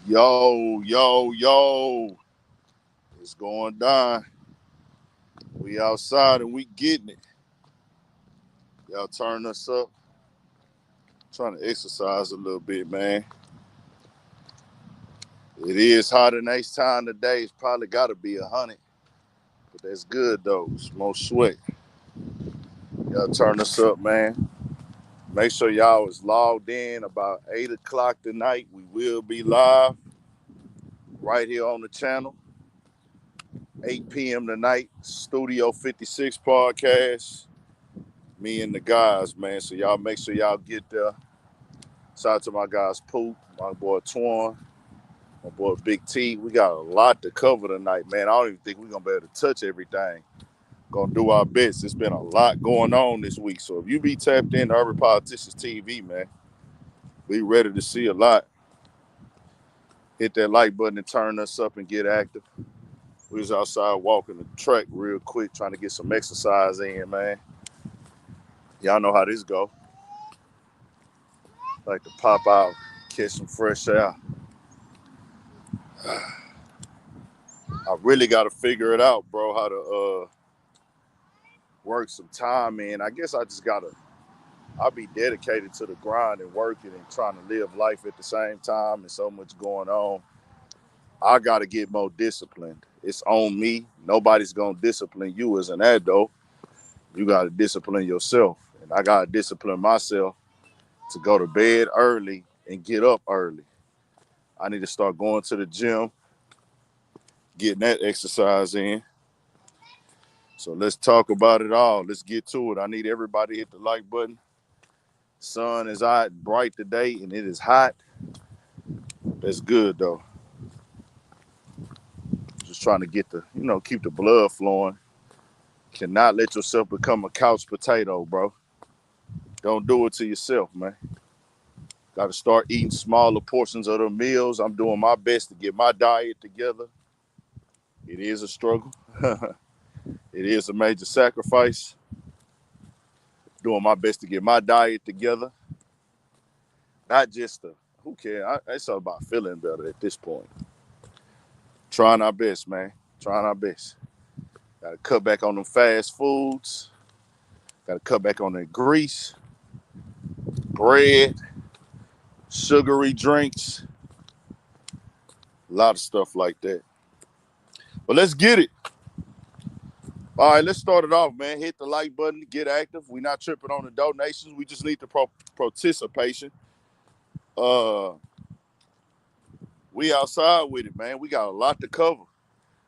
Yo, yo, yo. It's going down. We outside and we getting it. Y'all turn us up. Trying to exercise a little bit, man. It is hotter than H time today. It's probably got to be 100. But that's good, though. It's more sweat. Y'all turn us up, man. Make sure y'all is logged in about 8 o'clock tonight. We will be live right here on the channel. 8 p.m. tonight. Studio 56 podcast. Me and the guys, man. So y'all make sure y'all get there. Shout out to my guys Poop, my boy Twan, my boy Big T. We got a lot to cover tonight, man. I don't even think we're gonna be able to touch everything. Gonna do our best. It's been a lot going on this week. So if you be tapped in to Urban Politicians TV, man, we ready to see a lot. Hit that like button and turn us up and get active. We was outside walking the track real quick, trying to get some exercise in, man. Y'all know how this go. Like to pop out, catch some fresh air. I really got to figure it out, bro, how to work some time in. I guess I just got to, I'll be dedicated to the grind and working and trying to live life at the same time and so much going on. I got to get more disciplined. It's on me. Nobody's going to discipline you as an adult. You got to discipline yourself. And I got to discipline myself to go to bed early and get up early. I need to start going to the gym, getting that exercise in. So let's talk about it all. Let's get to it. I need everybody to hit the like button. Sun is out bright today and it is hot. That's good though. Just trying to get keep the blood flowing. Cannot let yourself become a couch potato, bro. Don't do it to yourself, man. Got to start eating smaller portions of the meals. I'm doing my best to get my diet together. It is a struggle. It is a major sacrifice. Doing my best to get my diet together. Not just who cares? It's all about feeling better at this point. Trying our best, man. Trying our best. Got to cut back on them fast foods. Got to cut back on that grease, bread, sugary drinks, a lot of stuff like that. But let's get it. All right, let's start it off, man. Hit the like button to get active. We're not tripping on the donations. We just need the participation. We outside with it, man. We got a lot to cover.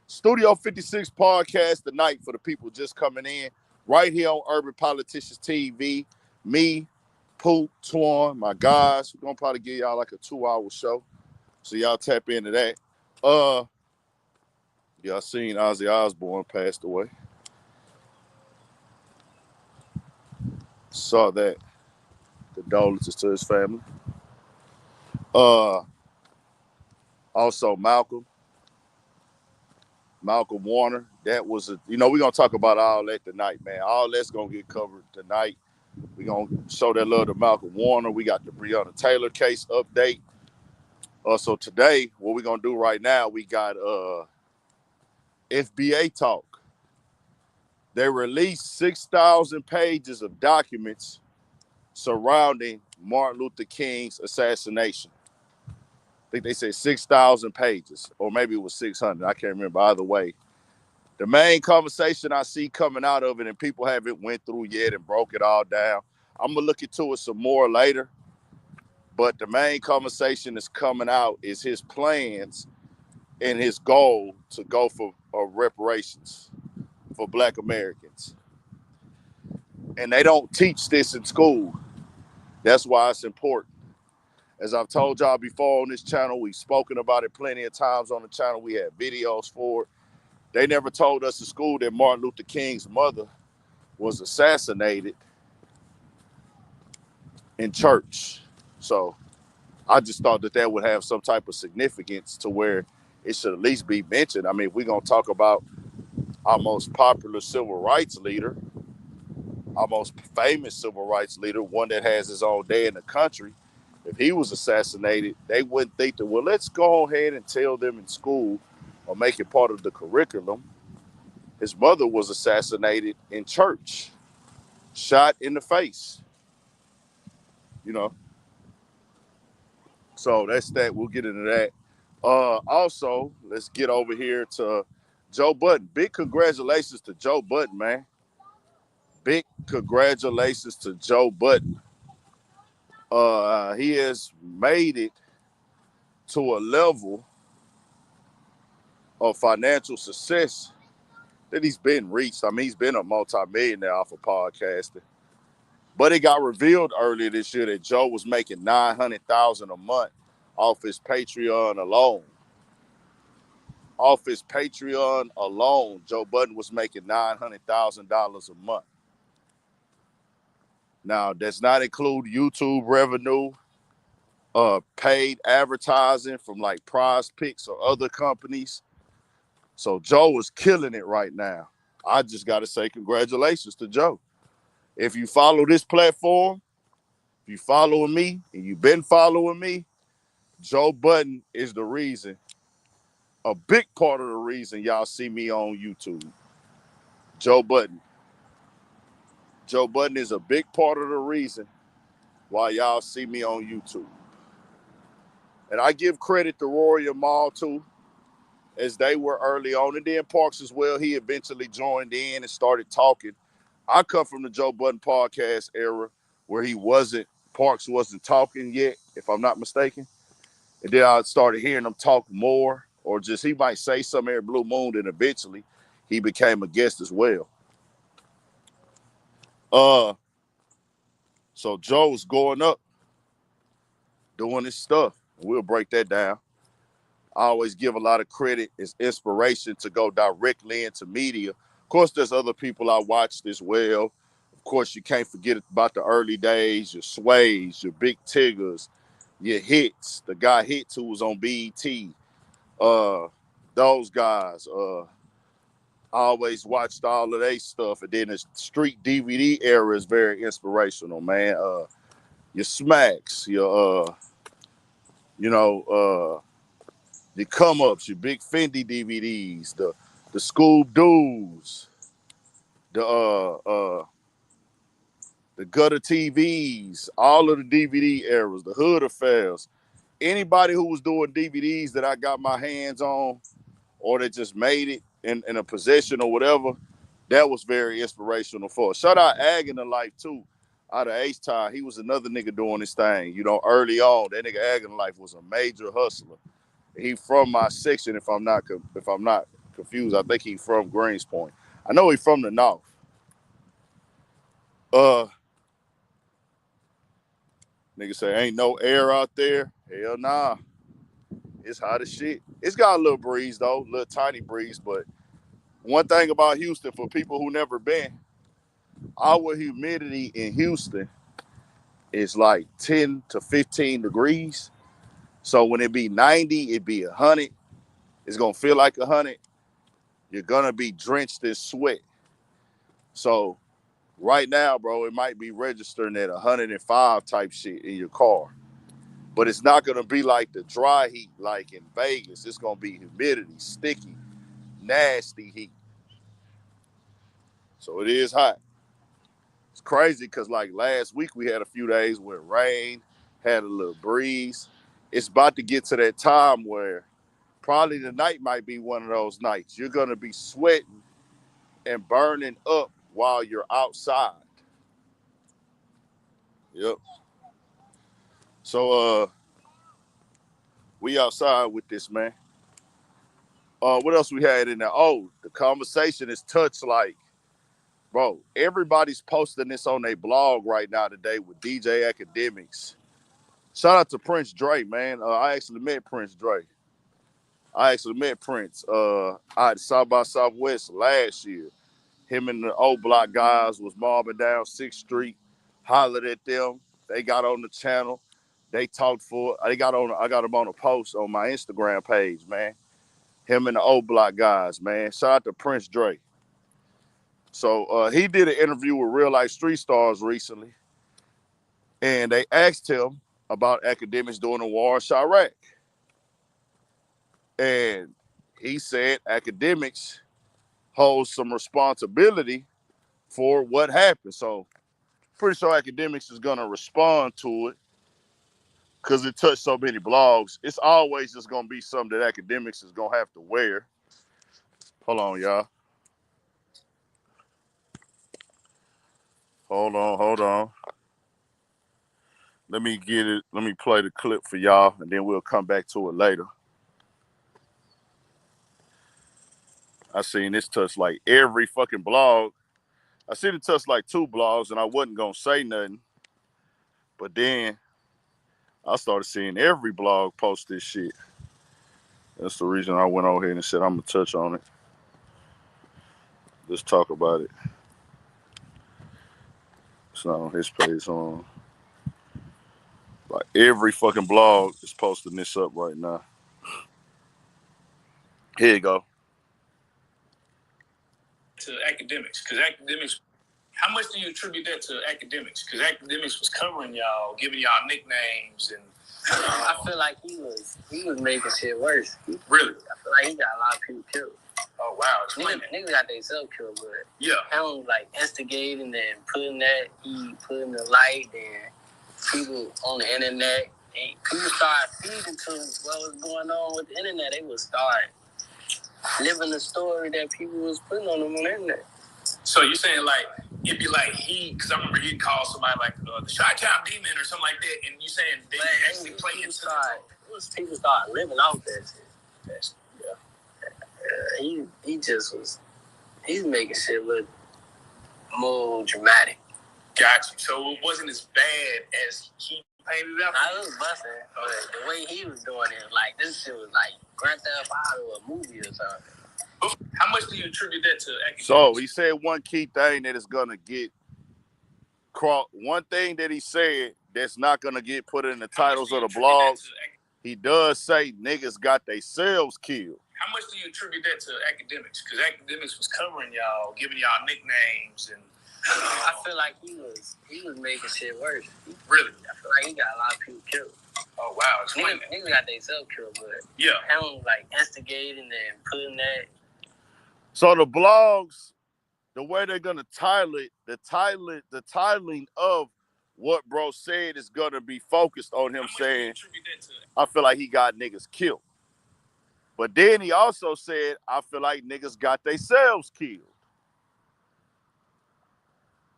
Studio 56 podcast tonight for the people just coming in. Right here on Urban Politicians TV. Me, Poop, Twan, my guys. We're going to probably give y'all like a 2-hour show. So y'all tap into that. Y'all seen Ozzy Osbourne passed away. Saw that. Condolences to his family. Also Malcolm Warner. That was we're gonna talk about all that tonight, man. All that's gonna get covered tonight. We're gonna show that love to Malcolm Warner. We got the Breonna Taylor case update. So today, what we're gonna do right now, we got FBA talk. They released 6,000 pages of documents surrounding Martin Luther King's assassination. I think they said 6,000 pages, or maybe it was 600. I can't remember. Either way, the main conversation I see coming out of it, and people haven't went through yet and broke it all down. I'm gonna look into it some more later. But the main conversation that's coming out is his plans and his goal to go for reparations for Black Americans. And they don't teach this in school. That's why it's important. As I've told y'all before on this channel, we've spoken about it plenty of times on the channel. We had videos for it. They never told us in school that Martin Luther King's mother was assassinated in church. So I just thought that would have some type of significance to where it should at least be mentioned. I mean, if we're going to talk about our most popular civil rights leader, our most famous civil rights leader, one that has his own day in the country, If he was assassinated, they wouldn't think that, well, let's go ahead and tell them in school or make it part of the curriculum. His mother was assassinated in church, shot in the face, you know. So that's that. We'll get into that. Also, let's get over here to Joe Budden. Big congratulations to Joe Budden, man. Big congratulations to Joe Budden. He has made it to a level of financial success that he's been reached. I mean, he's been a multi-millionaire off of podcasting. But it got revealed earlier this year that Joe was making $900,000 a month off his Patreon alone. Off his Patreon alone, Joe Budden was making $900,000 a month. Now, does not include YouTube revenue, paid advertising from like Prize Picks or other companies. So Joe is killing it right now. I just got to say congratulations to Joe. If you follow this platform, if you following me and you've been following me, Joe Budden is the reason, a big part of the reason y'all see me on YouTube. Joe Budden. Joe Budden is a big part of the reason why y'all see me on YouTube. And I give credit to Rory and Mal too, as they were early on. And then Parks as well. He eventually joined in and started talking. I come from the Joe Budden podcast era where Parks wasn't talking yet, if I'm not mistaken. And then I started hearing him talk more, or just he might say something every blue moon, and eventually he became a guest as well. So Joe's going up, doing his stuff. We'll break that down. I always give a lot of credit as inspiration to go directly into media. Of course, there's other people I watched as well. Of course, you can't forget about the early days, your Sways, your Big Tiggers, your Hits, the guy Hits who was on BET. Those guys. I always watched all of their stuff. And then the street DVD era is very inspirational, man. Your Smacks, your Come Ups, your Big Fendi DVDs, the Scoob Doos, the Gutter TVs, all of the DVD eras, the Hood Affairs. Anybody who was doing DVDs that I got my hands on or that just made it in a possession or whatever, that was very inspirational for us. Shout out Ag in the Life too, out of H-Time. He was another nigga doing his thing. Early on, that nigga Ag in the Life was a major hustler. He from my section, if I'm not confused. I think he from Greenspoint. I know he from the North. Nigga say ain't no air out there. Hell nah. It's hot as shit. It's got a little breeze though, a little tiny breeze. But one thing about Houston, for people who never been, our humidity in Houston is like 10 to 15 degrees. So when it be 90, it be 100. It's gonna feel like 100. You're gonna be drenched in sweat. So right now, bro, it might be registering at 105 type shit in your car. But it's not gonna be like the dry heat like in Vegas. It's gonna be humidity, sticky, nasty heat. So it is hot. It's crazy because like last week we had a few days where it rained, had a little breeze. It's about to get to that time where probably the night might be one of those nights. You're gonna be sweating and burning up while you're outside. Yep. So we outside with this, man. What else we had in there? Oh, the conversation is touched like, bro, everybody's posting this on their blog right now today with DJ Akademiks. Shout out to Prince Dre, man. I actually met Prince Dre. I actually met Prince at South by Southwest last year. Him and the old block guys was mobbing down 6th Street, hollered at them. They got on the channel. They talked for. I got them on a post on my Instagram page, man. Him and the old block guys, man. Shout out to Prince Dre. So he did an interview with Real Life Street Stars recently, and they asked him about academics during the war in Chiraq. And he said academics hold some responsibility for what happened. So pretty sure academics is gonna respond to it because it touched so many blogs. It's always just gonna be something that academics is gonna have to wear. Hold on, y'all. Hold on. Let me get it. Let me play the clip for y'all, and then we'll come back to it later. I seen this touch like every fucking blog. I seen it touch like 2 blogs, and I wasn't gonna say nothing. But then I started seeing every blog post this shit. That's the reason I went over here and said I'm gonna touch on it. Let's talk about it. It's not on his page. On like every fucking blog is posting this up right now. Here you go. To academics, because academics, how much do you attribute that to academics? Because academics was covering y'all, giving y'all nicknames, and I feel like he was making shit worse. Really? I feel like he got a lot of people killed. Oh wow, Niggas got themselves killed, but yeah, him like instigating and putting the light and people on the internet. And people started feeding to what was going on with the internet. They would start living the story that people was putting on them on the internet. So you're saying like it'd be like because I remember he'd call somebody like the Shot Town Demon or something like that, and you saying they actually play into people started living off that shit. He just was. He's making shit look more dramatic. Got you. So it wasn't as bad as he painted it out. I was busting, but the way he was doing it, like this shit was like Grand Theft Auto, a movie or something. How much do you attribute that to academics? So he said one key thing that is gonna get one thing that he said that's not gonna get put in the titles of the blogs. He does say niggas got themselves killed. How much do you attribute that to academics? Because academics was covering y'all, giving y'all nicknames, and I feel like he was making shit worse. Really? I feel like he got a lot of people killed. Oh wow, niggas got themselves killed, but yeah, him like instigating and putting that. So the blogs, the way they're gonna title it, the titling of what bro said is gonna be focused on him saying, I feel like he got niggas killed. But then he also said, I feel like niggas got themselves killed.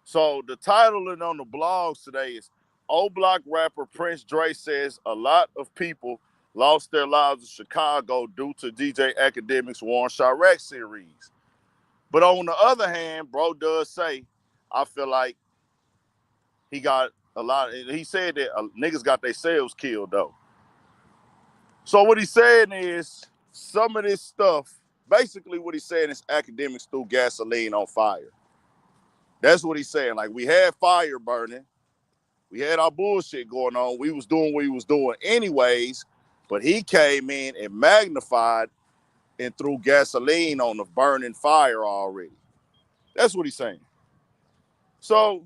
So the titling on the blogs today is O Block rapper Prince Dre says a lot of people lost their lives in Chicago due to DJ Akademiks' War in Chiraq series. But on the other hand, bro does say, I feel like he got a lot. He said that niggas got themselves killed though. So what he's saying is some of this stuff, basically what he's saying is academics threw gasoline on fire. That's what he's saying. Like we had fire burning. We had our bullshit going on. We was doing what we was doing anyways, but he came in and magnified and threw gasoline on the burning fire already. That's what he's saying. So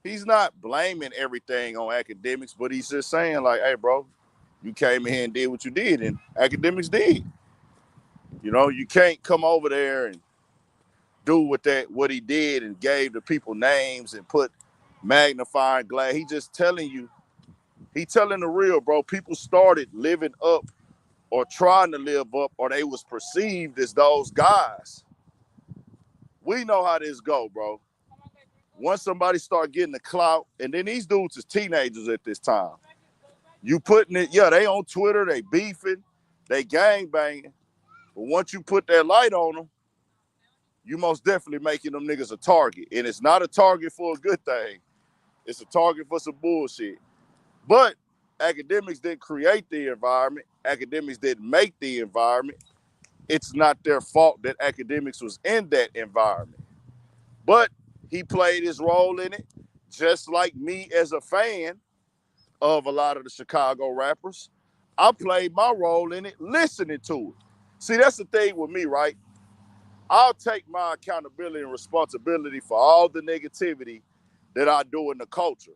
he's not blaming everything on academics, but he's just saying like, hey, bro, you came in here and did what you did, and academics did. You know, you can't come over there and do what he did and gave the people names and put magnifying glass. He just telling you, he telling the real, bro. People started living up or trying to live up, or they was perceived as those guys. We know how this go, bro. Once somebody start getting the clout, and then these dudes is teenagers at this time. You putting it, yeah, they on Twitter, they beefing, they gang banging. But once you put that light on them, you most definitely making them niggas a target. And it's not a target for a good thing. It's a target for some bullshit. But academics didn't create the environment. Academics didn't make the environment. It's not their fault that academics was in that environment. But he played his role in it, just like me as a fan of a lot of the Chicago rappers. I played my role in it, listening to it. See, that's the thing with me, right? I'll take my accountability and responsibility for all the negativity that I do in the culture.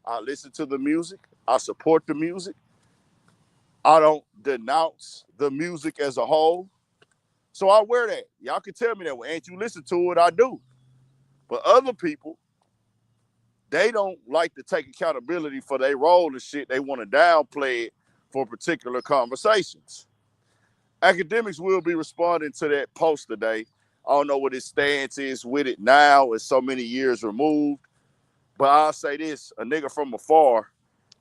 I listen to the music. I support the music. I don't denounce the music as a whole. So I wear that. Y'all can tell me that. Well, ain't you listen to it? I do. But other people, they don't like to take accountability for their role and shit. They want to downplay it for particular conversations. Akademiks will be responding to that post today. I don't know what his stance is with it now. It's so many years removed. But I'll say this, a nigga from afar,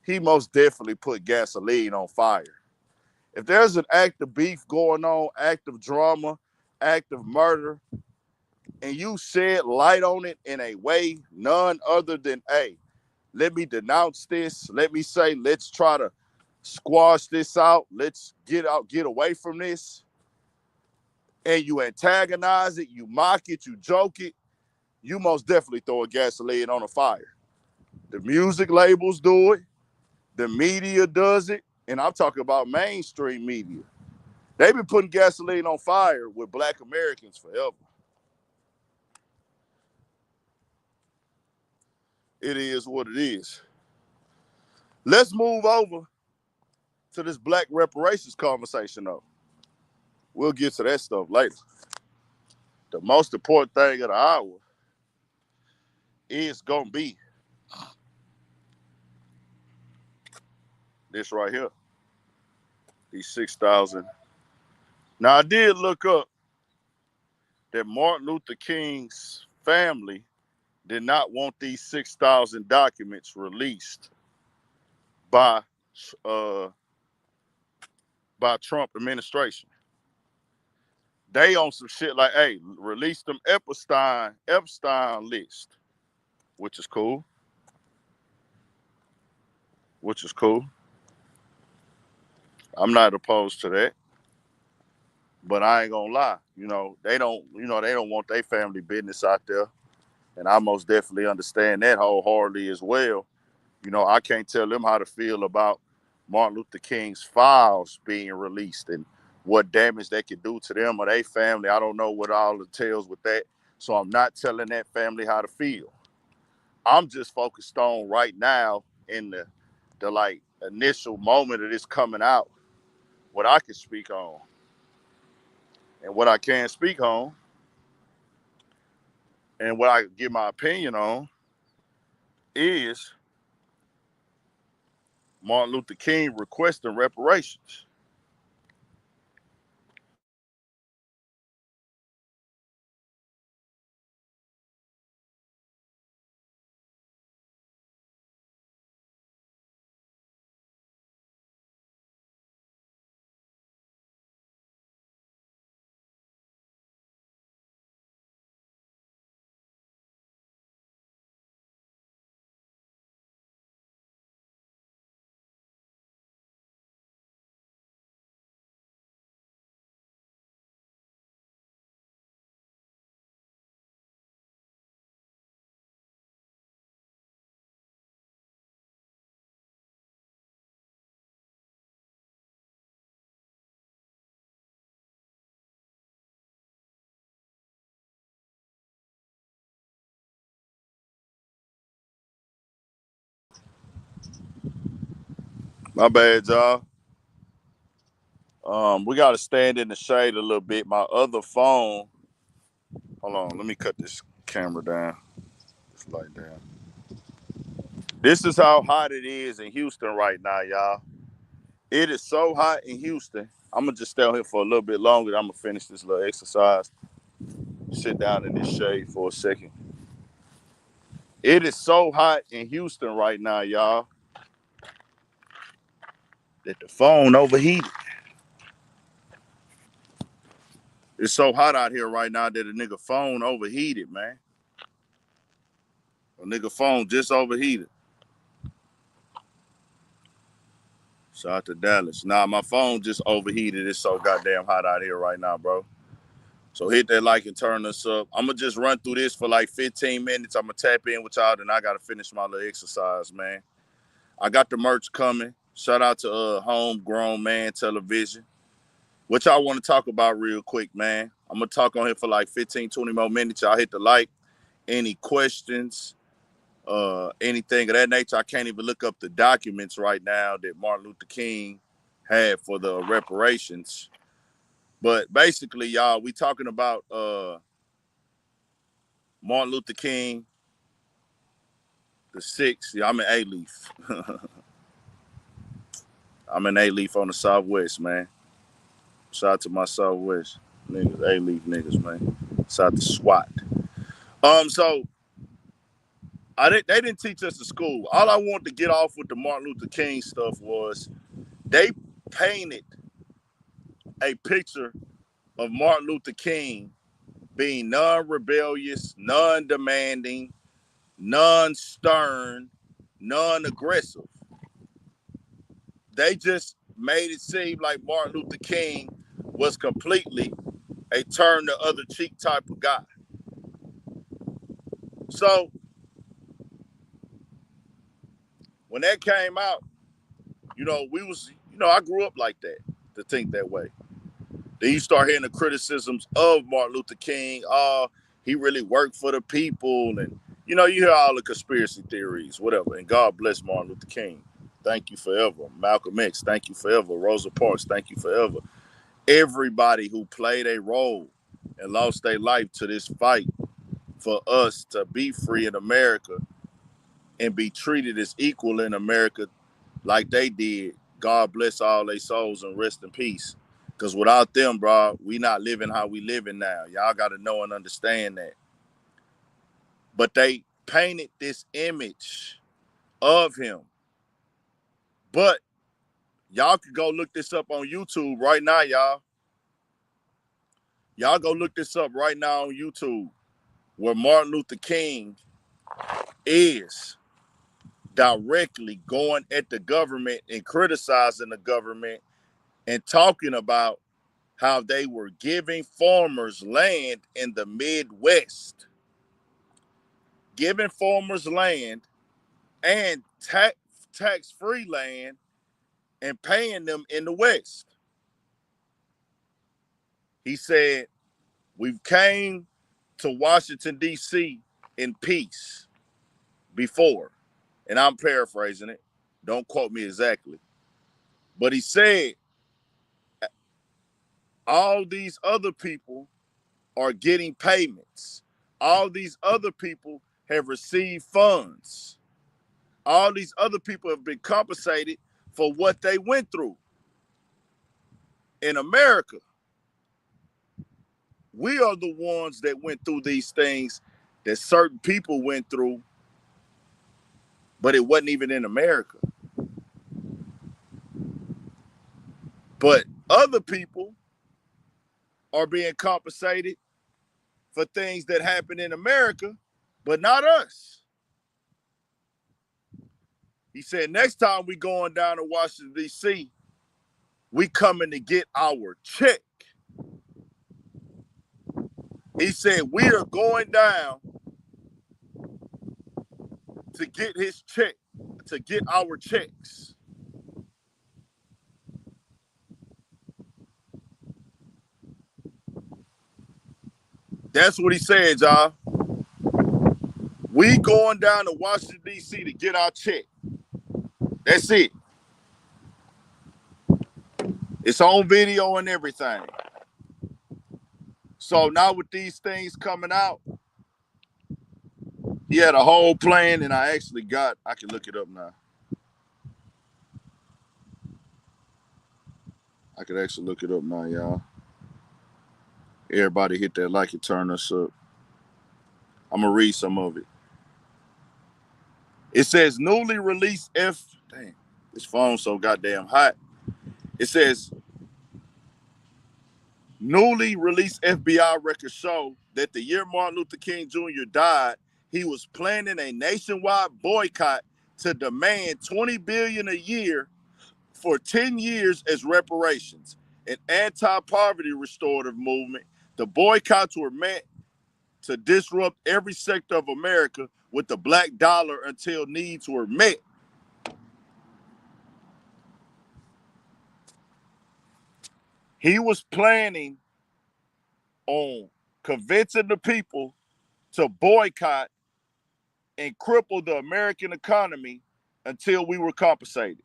he most definitely put gasoline on fire. If there's an act of beef going on, act of drama, act of murder, and you shed light on it in a way none other than, hey, let me denounce this. Let me say, let's try to squash this out. Let's get away from this. And you antagonize it, you mock it, you joke it, you most definitely throw a gasoline on a fire. The music labels do it. The media does it. And I'm talking about mainstream media. They've been putting gasoline on fire with Black Americans forever. It is what it is. Let's move over to this Black reparations conversation, though. We'll get to that stuff later. The most important thing of the hour is going to be this right here. These 6,000. Now, I did look up that Martin Luther King's family did not want these 6,000 documents released by Trump administration. They on some shit like, hey, release them Epstein list, which is cool. Which is cool. I'm not opposed to that. But I ain't gonna lie, they don't want their family business out there. And I most definitely understand that wholeheartedly as well. I can't tell them how to feel about Martin Luther King's files being released and what damage they could do to them or their family. I don't know what all entails with that. So I'm not telling that family how to feel. I'm just focused on right now in the like initial moment of this coming out, what I can speak on. And what I can speak on and what I give my opinion on is Martin Luther King requesting reparations. My bad, y'all. We got to stand in the shade a little bit. My other phone. Hold on, let me cut this camera down. This light down. This is how hot it is in Houston right now, y'all. It is so hot in Houston. I'm gonna just stay out here for a little bit longer. I'm gonna finish this little exercise. Sit down in this shade for a second. It is so hot in Houston right now, y'all, that the phone overheated. It's so hot out here right now that a nigga phone overheated, man. A nigga phone just overheated. Shout out to Dallas. Nah, my phone just overheated. It's so goddamn hot out here right now, bro. So hit that like and turn us up. I'm going to just run through this for like 15 minutes. I'm going to tap in with y'all, then I got to finish my little exercise, man. I got the merch coming. Shout out to Homegrown Man Television. What y'all want to talk about real quick, man? I'm going to talk on here for like 15, 20 more minutes. Y'all hit the like. Any questions? anything of that nature. I can't even look up the documents right now that Martin Luther King had for the reparations. But basically, y'all, we talking about Martin Luther King, the sixth. Yeah, I'm in A-Leaf. I'm in A-Leaf on the Southwest, man. Shout out to my Southwest niggas, A-Leaf niggas, man. Shout out to SWAT. So they didn't teach us in school. All I wanted to get off with the Martin Luther King stuff was they painted a picture of Martin Luther King being non-rebellious, non-demanding, non-stern, non-aggressive. They just made it seem like Martin Luther King was completely a turn the other cheek type of guy. So when that came out, I grew up like that, to think that way. Then you start hearing the criticisms of Martin Luther King. Oh, he really worked for the people. And, you hear all the conspiracy theories, whatever. And God bless Martin Luther King. Thank you forever. Malcolm X, thank you forever. Rosa Parks, thank you forever. Everybody who played a role and lost their life to this fight for us to be free in America and be treated as equal in America like they did. God bless all their souls and rest in peace. Because without them, bro, we not living how we living now. Y'all got to know and understand that. But they painted this image of him. But y'all could go look this up on YouTube right now, y'all. Y'all go look this up right now on YouTube, where Martin Luther King is directly going at the government and criticizing the government and talking about how they were giving farmers land in the Midwest, giving farmers land and tax-free land and paying them in the West. He said, we've came to Washington, D.C. in peace before. And I'm paraphrasing it. Don't quote me exactly. But he said, all these other people are getting payments. All these other people have received funds. All these other people have been compensated for what they went through. In America, we are the ones that went through these things that certain people went through, but it wasn't even in America. But other people are being compensated for things that happen in America, but not us. He said, next time we going down to Washington, D.C., we coming to get our check. He said, we are going down to get his check, to get our checks. That's what he said, y'all. We going down to Washington, D.C. to get our check. That's it. It's on video and everything. So now with these things coming out, he had a whole plan, and I can look it up now. I could actually look it up now, y'all. Everybody hit that like and turn us up. I'm going to read some of it. It says, newly released Dang, this phone's so goddamn hot. It says, newly released FBI records show that the year Martin Luther King Jr. died, he was planning a nationwide boycott to demand $20 billion a year for 10 years as reparations. An anti-poverty restorative movement. The boycotts were meant to disrupt every sector of America with the black dollar until needs were met. He was planning on convincing the people to boycott and cripple the American economy until we were compensated.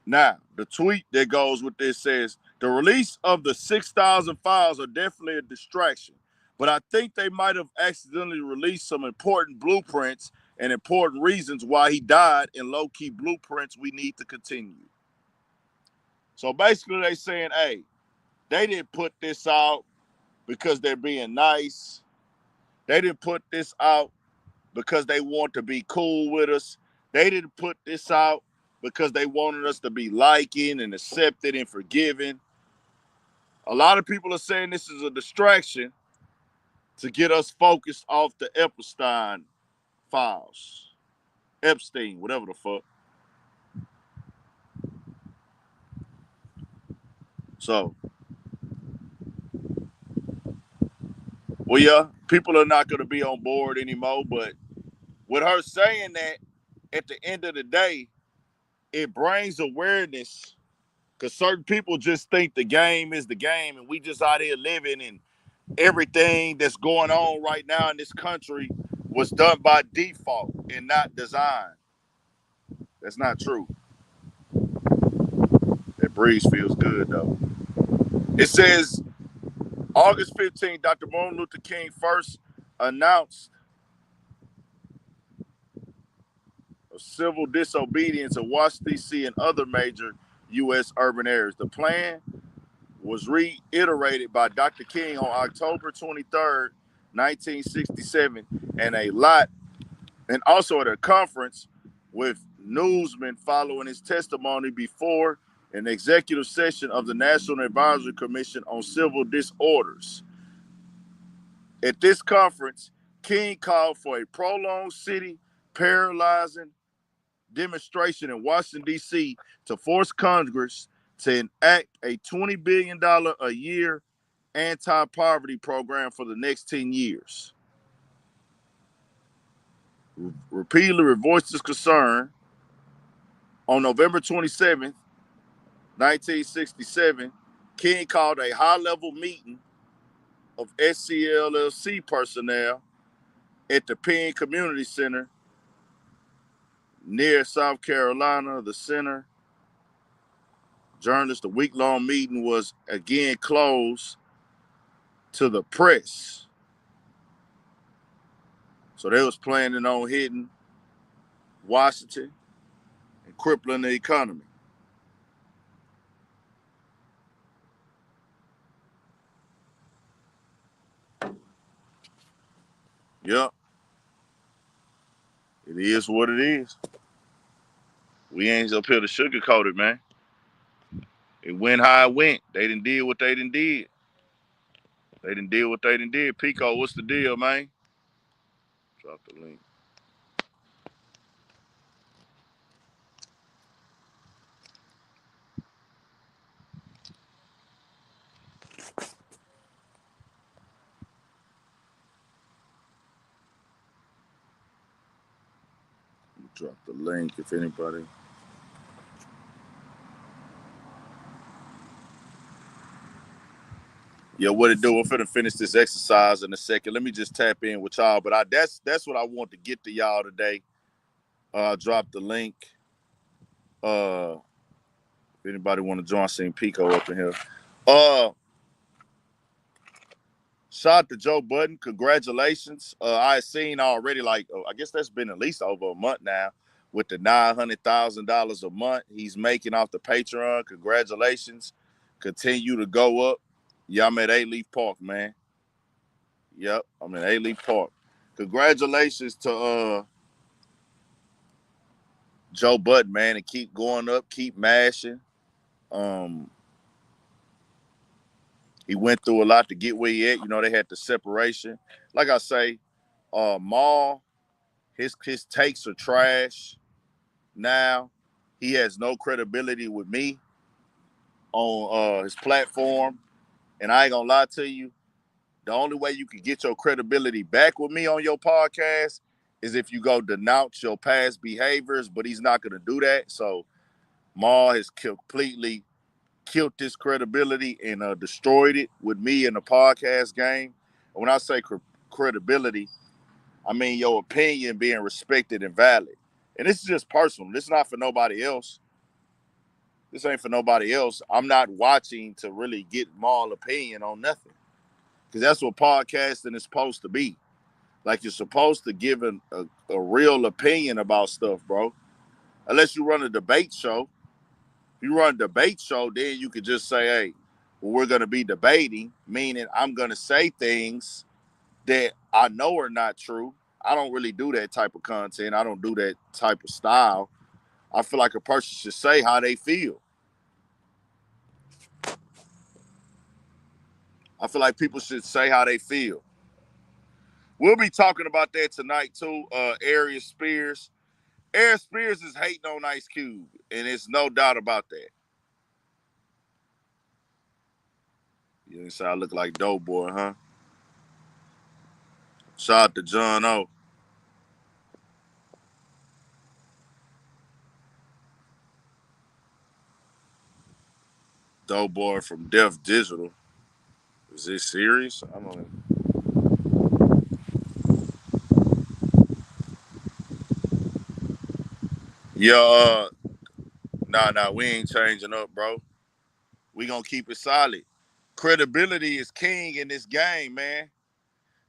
Now, the tweet that goes with this says, the release of the 6,000 files are definitely a distraction, but I think they might have accidentally released some important blueprints and important reasons why he died, and low-key blueprints we need to continue. So basically they saying, hey, they didn't put this out because they're being nice. They didn't put this out because they want to be cool with us. They didn't put this out because they wanted us to be liking and accepted and forgiven. A lot of people are saying this is a distraction to get us focused off the Epstein files. Epstein, whatever the fuck. So, well, yeah, people are not going to be on board anymore. But with her saying that, at the end of the day, it brings awareness, because certain people just think the game is the game and we just out here living, and everything that's going on right now in this country was done by default and not design. That's not true. That breeze feels good, though. It says August 15th, Dr. Martin Luther King first announced of civil disobedience in Washington, D.C. and other major U.S. urban areas. The plan was reiterated by Dr. King on October 23rd, 1967, and also at a conference with newsmen following his testimony before an executive session of the National Advisory Commission on Civil Disorders. At this conference, King called for a prolonged city paralyzing demonstration in Washington, D.C. to force Congress to enact a $20 billion a year anti-poverty program for the next 10 years. Repeatedly voiced his concern. On November 27th, 1967, King called a high-level meeting of SCLC personnel at the Penn Community Center near South Carolina. The center journalists, the week-long meeting was again closed to the press. So they was planning on hitting Washington and crippling the economy. Yep. It is what it is. We ain't up here to sugarcoat it, man. It went how it went. They didn't deal what they didn't did. They didn't deal what they didn't did. Pico, what's the deal, man? Drop the link. Drop the link if anybody. Yeah, what it do? I'm finna finish this exercise in a second. Let me just tap in with y'all. But that's what I want to get to y'all today. Drop the link. If anybody want to join, I seen Pico up in here. Shout out to Joe Budden. Congratulations. I seen already, I guess that's been at least over a month now, with the $900,000 a month he's making off the Patreon. Congratulations. Continue to go up. Yeah, I'm at 8-Leaf Park, man. Yep, I'm at 8-Leaf Park. Congratulations to Joe Budden, man, and keep going up, keep mashing. He went through a lot to get where he at. You know, they had the separation. Like I say, Maul, his takes are trash. Now he has no credibility with me on his platform. And I ain't gonna lie to you, the only way you can get your credibility back with me on your podcast is if you go denounce your past behaviors, but he's not gonna do that. So Maul has completely killed this credibility and destroyed it with me in the podcast game. And when I say credibility, I mean your opinion being respected and valid. And this is just personal. This is not for nobody else. This ain't for nobody else. I'm not watching to really get moral opinion on nothing. Because that's what podcasting is supposed to be. Like, you're supposed to give a real opinion about stuff, bro. Unless you run a debate show. If you run a debate show, then you could just say, hey, well, we're going to be debating, meaning I'm going to say things that I know are not true. I don't really do that type of content. I don't do that type of style. I feel like a person should say how they feel. I feel like people should say how they feel. We'll be talking about that tonight, too. Arius Spears. Arius Spears is hating on Ice Cube, and it's no doubt about that. You didn't say I look like Doughboy, huh? Shout out to John O. Doughboy from Def Digital. Is this serious? I don't know. Yeah, nah, we ain't changing up, bro. We gonna keep it solid. Credibility is king in this game, man.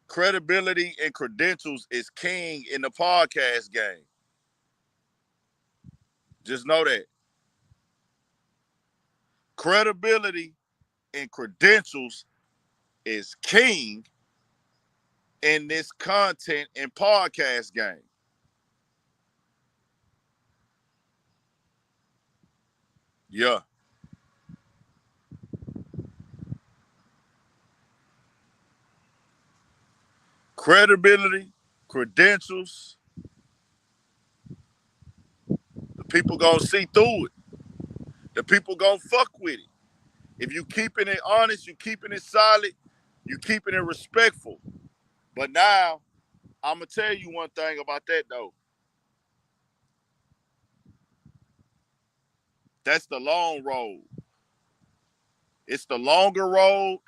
Credibility and credentials is king in the podcast game. Just know that. Credibility and credentials is king in this content and podcast game. Yeah. Credibility, credentials, the people gonna see through it. The people gonna fuck with it. If you keeping it honest, you keeping it solid, you keeping it respectful. But now, I'm gonna tell you one thing about that though. That's the long road. It's the longer road.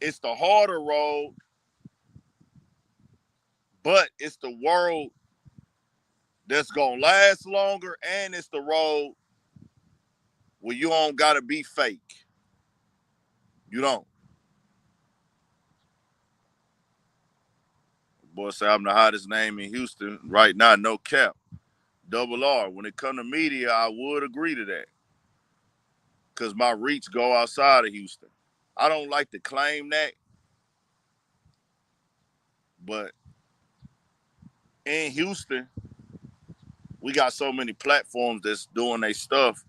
It's the harder road. But it's the world that's gonna last longer, and it's the road where you don't gotta be fake. You don't. Boy, say I'm the hottest name in Houston right now. No cap. Double R. When it come to media, I would agree to that. Because my reach go outside of Houston. I don't like to claim that, but in Houston, we got so many platforms that's doing their stuff.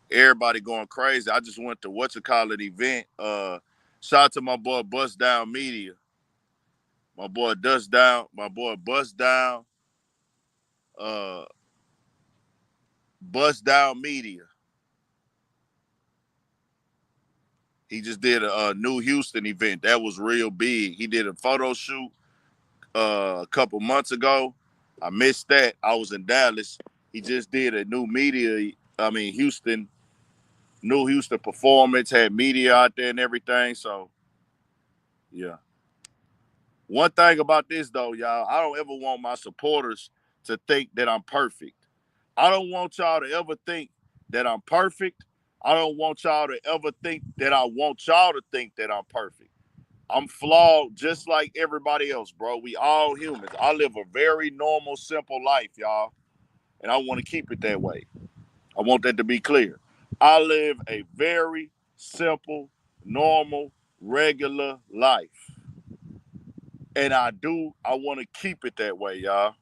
Everybody going crazy. I just went to event. Shout out to my boy Bust Down Media. My boy Bust Down, uh, Bust Down Media. He just did a new Houston event. That was real big. He did a photo shoot a couple months ago. I missed that. I was in Dallas. He just did a new new Houston performance, had media out there and everything. So, yeah. One thing about this, though, y'all, I don't ever want my supporters to think that I'm perfect. I don't want y'all to ever think that I'm perfect. I don't want y'all to ever think that I want y'all to think that I'm perfect. I'm flawed just like everybody else, bro. We all humans. I live a very normal, simple life, y'all. And I want to keep it that way. I want that to be clear. I live a very simple, normal, regular life. And I want to keep it that way, y'all.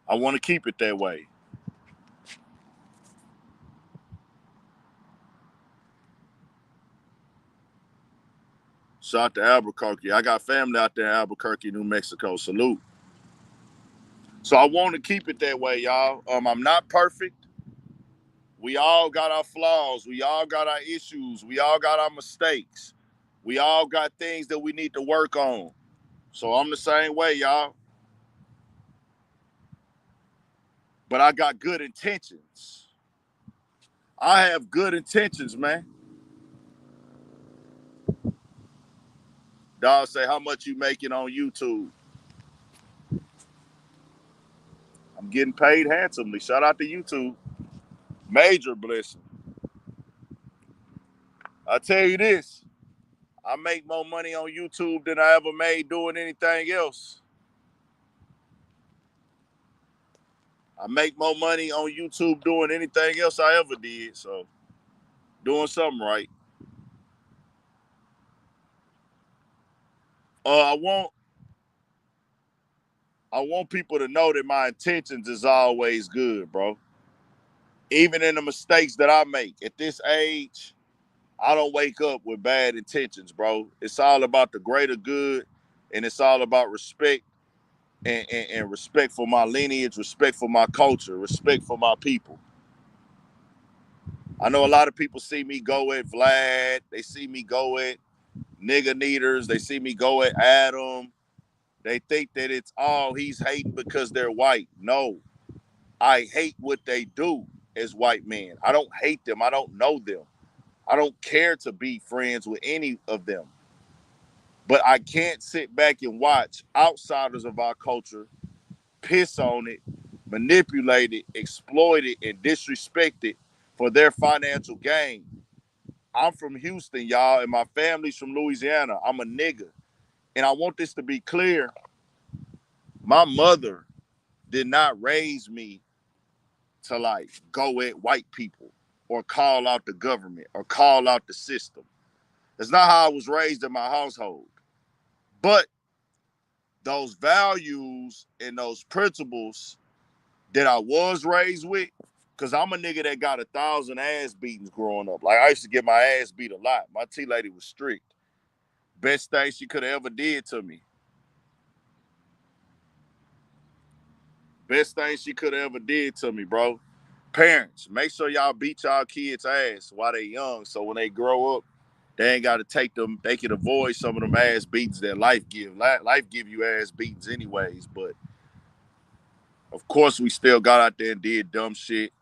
I want to keep it that way. Shout out to Albuquerque. I got family out there in Albuquerque, New Mexico. Salute. So I want to keep it that way, y'all. I'm not perfect. We all got our flaws. We all got our issues. We all got our mistakes. We all got things that we need to work on. So I'm the same way, y'all. But I got good intentions. I have good intentions, man. Dog say, how much you making on YouTube? I'm getting paid handsomely. Shout out to YouTube. Major blessing. I tell you this, I make more money on YouTube than I ever made doing anything else. I make more money on YouTube doing anything else I ever did. So, doing something right. I want people to know that my intentions is always good, bro. Even in the mistakes that I make at this age, I don't wake up with bad intentions, bro. It's all about the greater good, and it's all about respect and respect for my lineage, respect for my culture, respect for my people. I know a lot of people see me go at Vlad. They see me go at nigga neaters. They see me go at Adam. They think that it's all he's hating because they're white. No, I hate what they do as white men. I don't hate them. I don't know them. I don't care to be friends with any of them. But I can't sit back and watch outsiders of our culture piss on it, manipulate it, exploit it, and disrespect it for their financial gain. I'm from Houston, y'all, and my family's from Louisiana. I'm a nigga. And I want this to be clear. My mother did not raise me to like go at white people or call out the government or call out the system. That's not how I was raised in my household. But those values and those principles that I was raised with, because I'm a nigga that got 1,000 ass beatings growing up. Like, I used to get my ass beat a lot. My T-lady was strict. Best thing she could have ever did to me. Best thing she could have ever did to me, bro. Parents, make sure y'all beat y'all kids' ass while they young, so when they grow up, they ain't got to take them. They can avoid some of them ass beatings that life give. Life give you ass beatings anyways, but of course we still got out there and did dumb shit.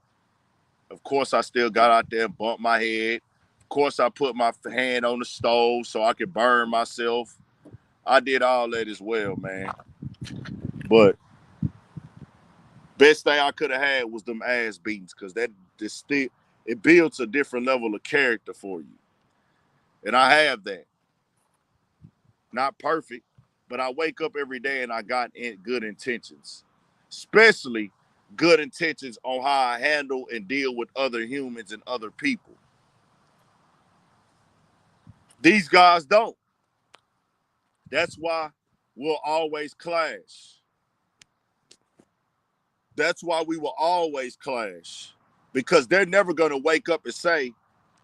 Of course I still got out there and bumped my head. Of course I put my hand on the stove so I could burn myself. I did all that as well, man. But best thing I could have had was them ass beatings, because that still, it builds a different level of character for you. And I have that. Not perfect, but I wake up every day and I got good intentions. Especially good intentions on how I handle and deal with other humans and other people. These guys don't. That's why we'll always clash. That's why we will always clash. Because they're never going to wake up and say,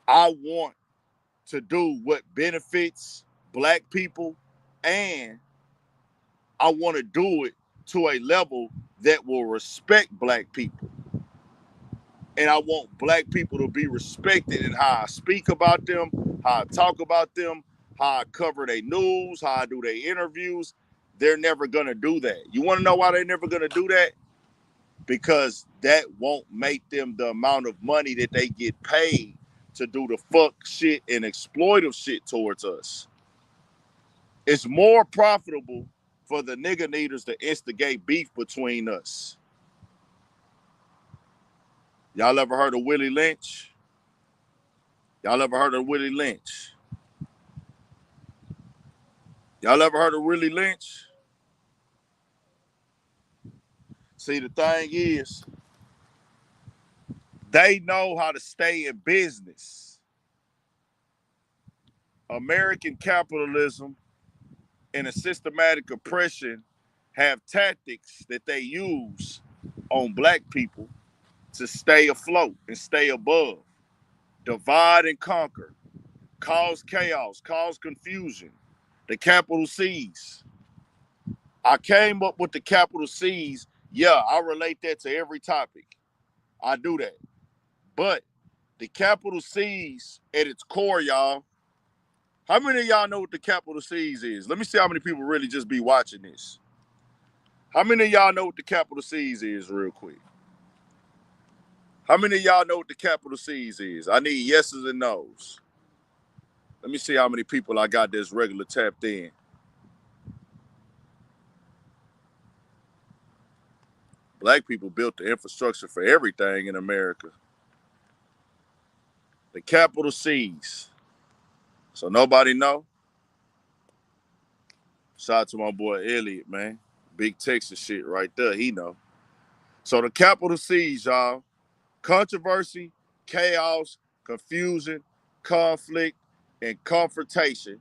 I want to do what benefits black people, and I want to do it to a level that will respect black people. And I want black people to be respected in how I speak about them, how I talk about them, how I cover their news, how I do their interviews. They're never going to do that. You want to know why they're never going to do that? Because that won't make them the amount of money that they get paid to do the fuck shit and exploitive shit towards us. It's more profitable for the nigga needers to instigate beef between us. Y'all ever heard of Willie Lynch? Y'all ever heard of Willie Lynch? Y'all ever heard of Willie Lynch? See, the thing is, they know how to stay in business. American capitalism and a systematic oppression have tactics that they use on black people to stay afloat and stay above. Divide and conquer. Cause chaos. Cause confusion. The capital C's. I came up with the capital C's. Yeah, I relate that to every topic. I do that. But the capital C's at its core, y'all. How many of y'all know what the capital C's is? Let me see how many people really just be watching this. How many of y'all know what the capital C's is real quick? How many of y'all know what the capital C's is? I need yeses and nos. Let me see how many people I got that's regular tapped in. Black people built the infrastructure for everything in America. The capital C's. So nobody know? Shout out to my boy Elliot, man. Big Texas shit right there. He know. So the capital C's, y'all. Controversy, chaos, confusion, conflict, and confrontation.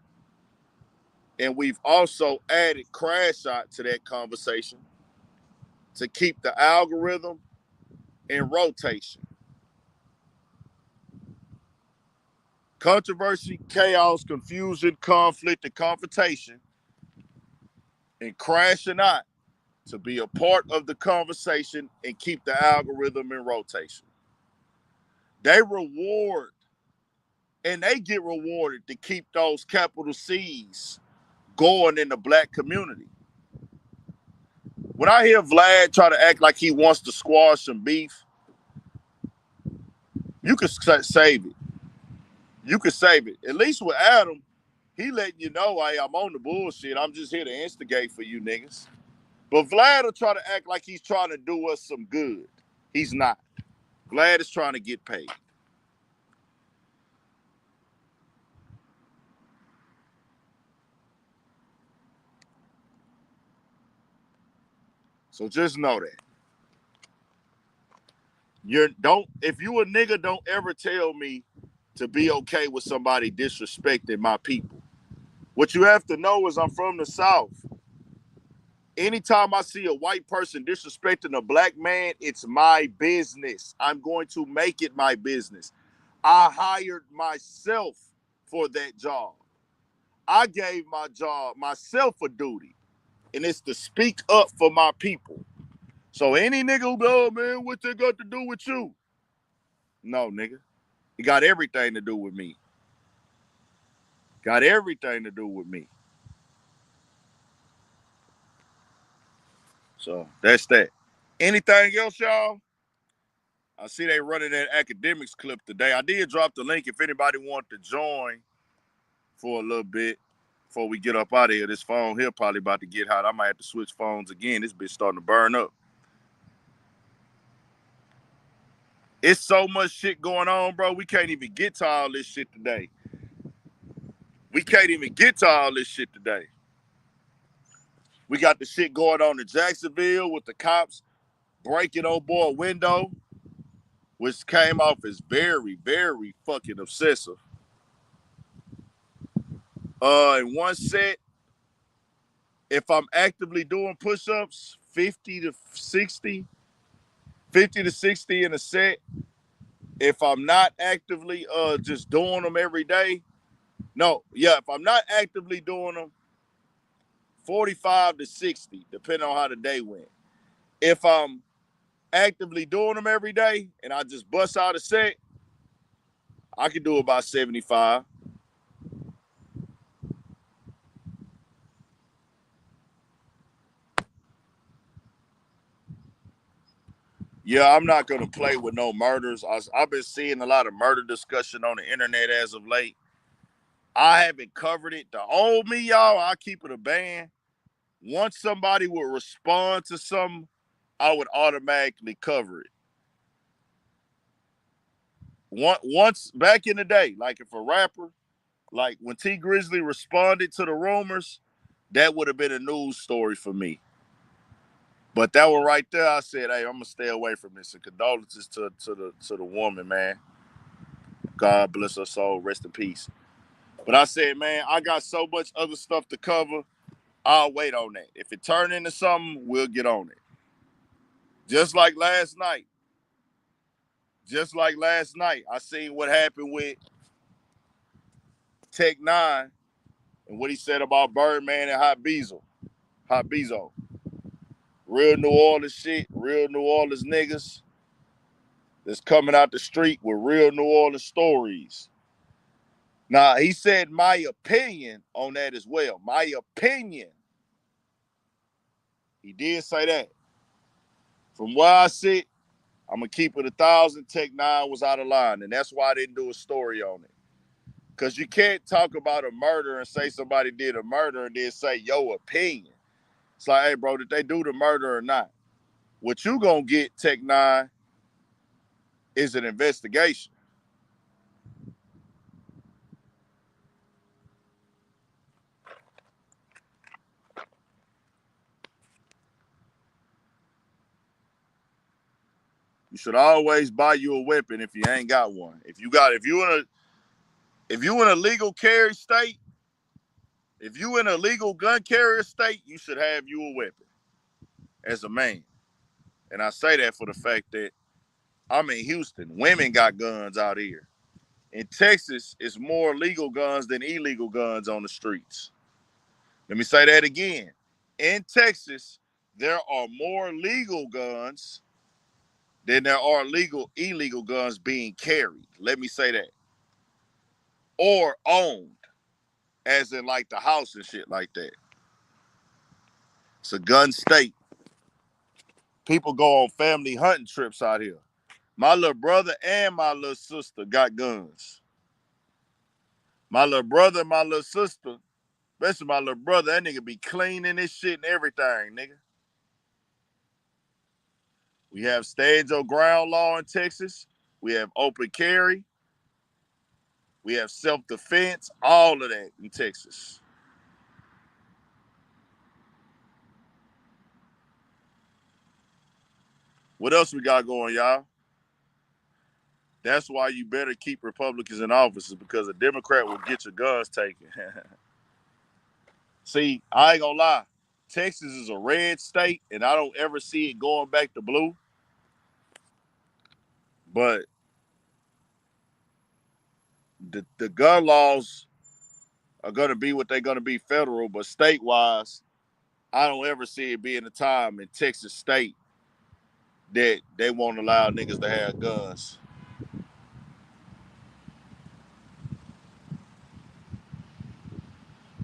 And we've also added crash out to that conversation to keep the algorithm in rotation. Controversy, chaos, confusion, conflict, and confrontation, and crashing out to be a part of the conversation and keep the algorithm in rotation. They reward and they get rewarded to keep those capital C's going in the black community. When I hear Vlad try to act like he wants to squash some beef, you can save it. You can save it. At least with Adam, he letting you know, hey, I'm on the bullshit. I'm just here to instigate for you niggas. But Vlad will try to act like he's trying to do us some good. He's not. Vlad is trying to get paid. So just know that. If you a nigga, don't ever tell me to be okay with somebody disrespecting my people. What you have to know is I'm from the South. Anytime I see a white person disrespecting a black man, it's my business. I'm going to make it my business. I hired myself for that job. I gave myself a duty, and it's to speak up for my people. So any nigga who go, oh, man, what they got to do with you? No, nigga. It got everything to do with me. Got everything to do with me. So that's that. Anything else, y'all? I see they running that Akademiks clip today. I did drop the link if anybody wanted to join for a little bit before we get up out of here. This phone here probably about to get hot. I might have to switch phones again. This bitch starting to burn up. It's so much shit going on, bro. We can't even get to all this shit today. We got the shit going on in Jacksonville with the cops breaking old boy a window, which came off as very, very fucking obsessive. In one set, if I'm actively doing push-ups, 50 to 60 in a set. If I'm not actively just doing them every day, if I'm not actively doing them, 45 to 60, depending on how the day went. If I'm actively doing them every day and I just bust out a set, I can do about 75. Yeah, I'm not going to play with no murders. I've been seeing a lot of murder discussion on the internet as of late. I haven't covered it. The old me, y'all, I keep it a band. Once somebody would respond to something, I would automatically cover it. Once back in the day, like if a rapper, like when T Grizzly responded to the rumors, that would have been a news story for me. But that one right there, I said, hey, I'm gonna stay away from this. And condolences to the woman, man. God bless her soul, rest in peace. But I said, man, I got so much other stuff to cover. I'll wait on that. If it turn into something, we'll get on it. Just like last night, I seen what happened with Tech Nine and what he said about Birdman and Hot Bezo. Real New Orleans shit, real New Orleans niggas that's coming out the street with real New Orleans stories. Now, he said my opinion on that as well. My opinion. He did say that. From where I sit, I'm going to keep it 1,000. Tech Nine was out of line, and that's why I didn't do a story on it. Because you can't talk about a murder and say somebody did a murder and then say your opinion. It's like, hey, bro, did they do the murder or not? What you gonna get, Tech Nine, is an investigation. You should always buy you a weapon if you ain't got one. If you in a legal carry state, if you in a legal gun carrier state, you should have you a weapon as a man. And I say that for the fact that I'm in Houston. Women got guns out here. In Texas, it's more legal guns than illegal guns on the streets. Let me say that again. In Texas, there are more legal guns than there are illegal guns being carried. Let me say that. Or owned, as in like the house and shit like that. It's a gun state. People go on family hunting trips out here. My little brother and my little sister got guns. My little brother and my little sister, especially my little brother, that nigga be cleaning this shit and everything, nigga. We have stage your ground law in Texas. We have open carry. We have self-defense, all of that in Texas. What else we got going, y'all? That's why you better keep Republicans in office, because a Democrat will get your guns taken. See, I ain't gonna lie. Texas is a red state, and I don't ever see it going back to blue. But the gun laws are going to be what they're going to be federal, but state-wise, I don't ever see it being a time in Texas state that they won't allow niggas to have guns.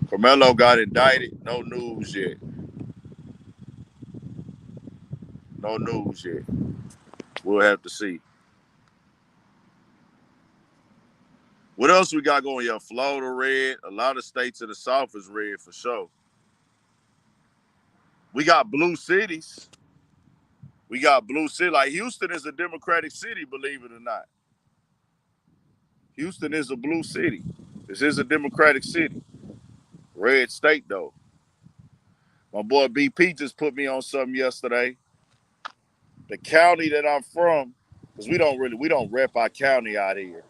Carmelo got indicted. No news yet. No news yet. We'll have to see. What else we got going? Yeah, Florida red. A lot of states in the South is red for sure. We got blue cities. We got blue city. Like Houston is a Democratic city, believe it or not. Houston is a blue city. This is a Democratic city. Red state though. My boy BP just put me on something yesterday. The county that I'm from, because we don't rep our county out here.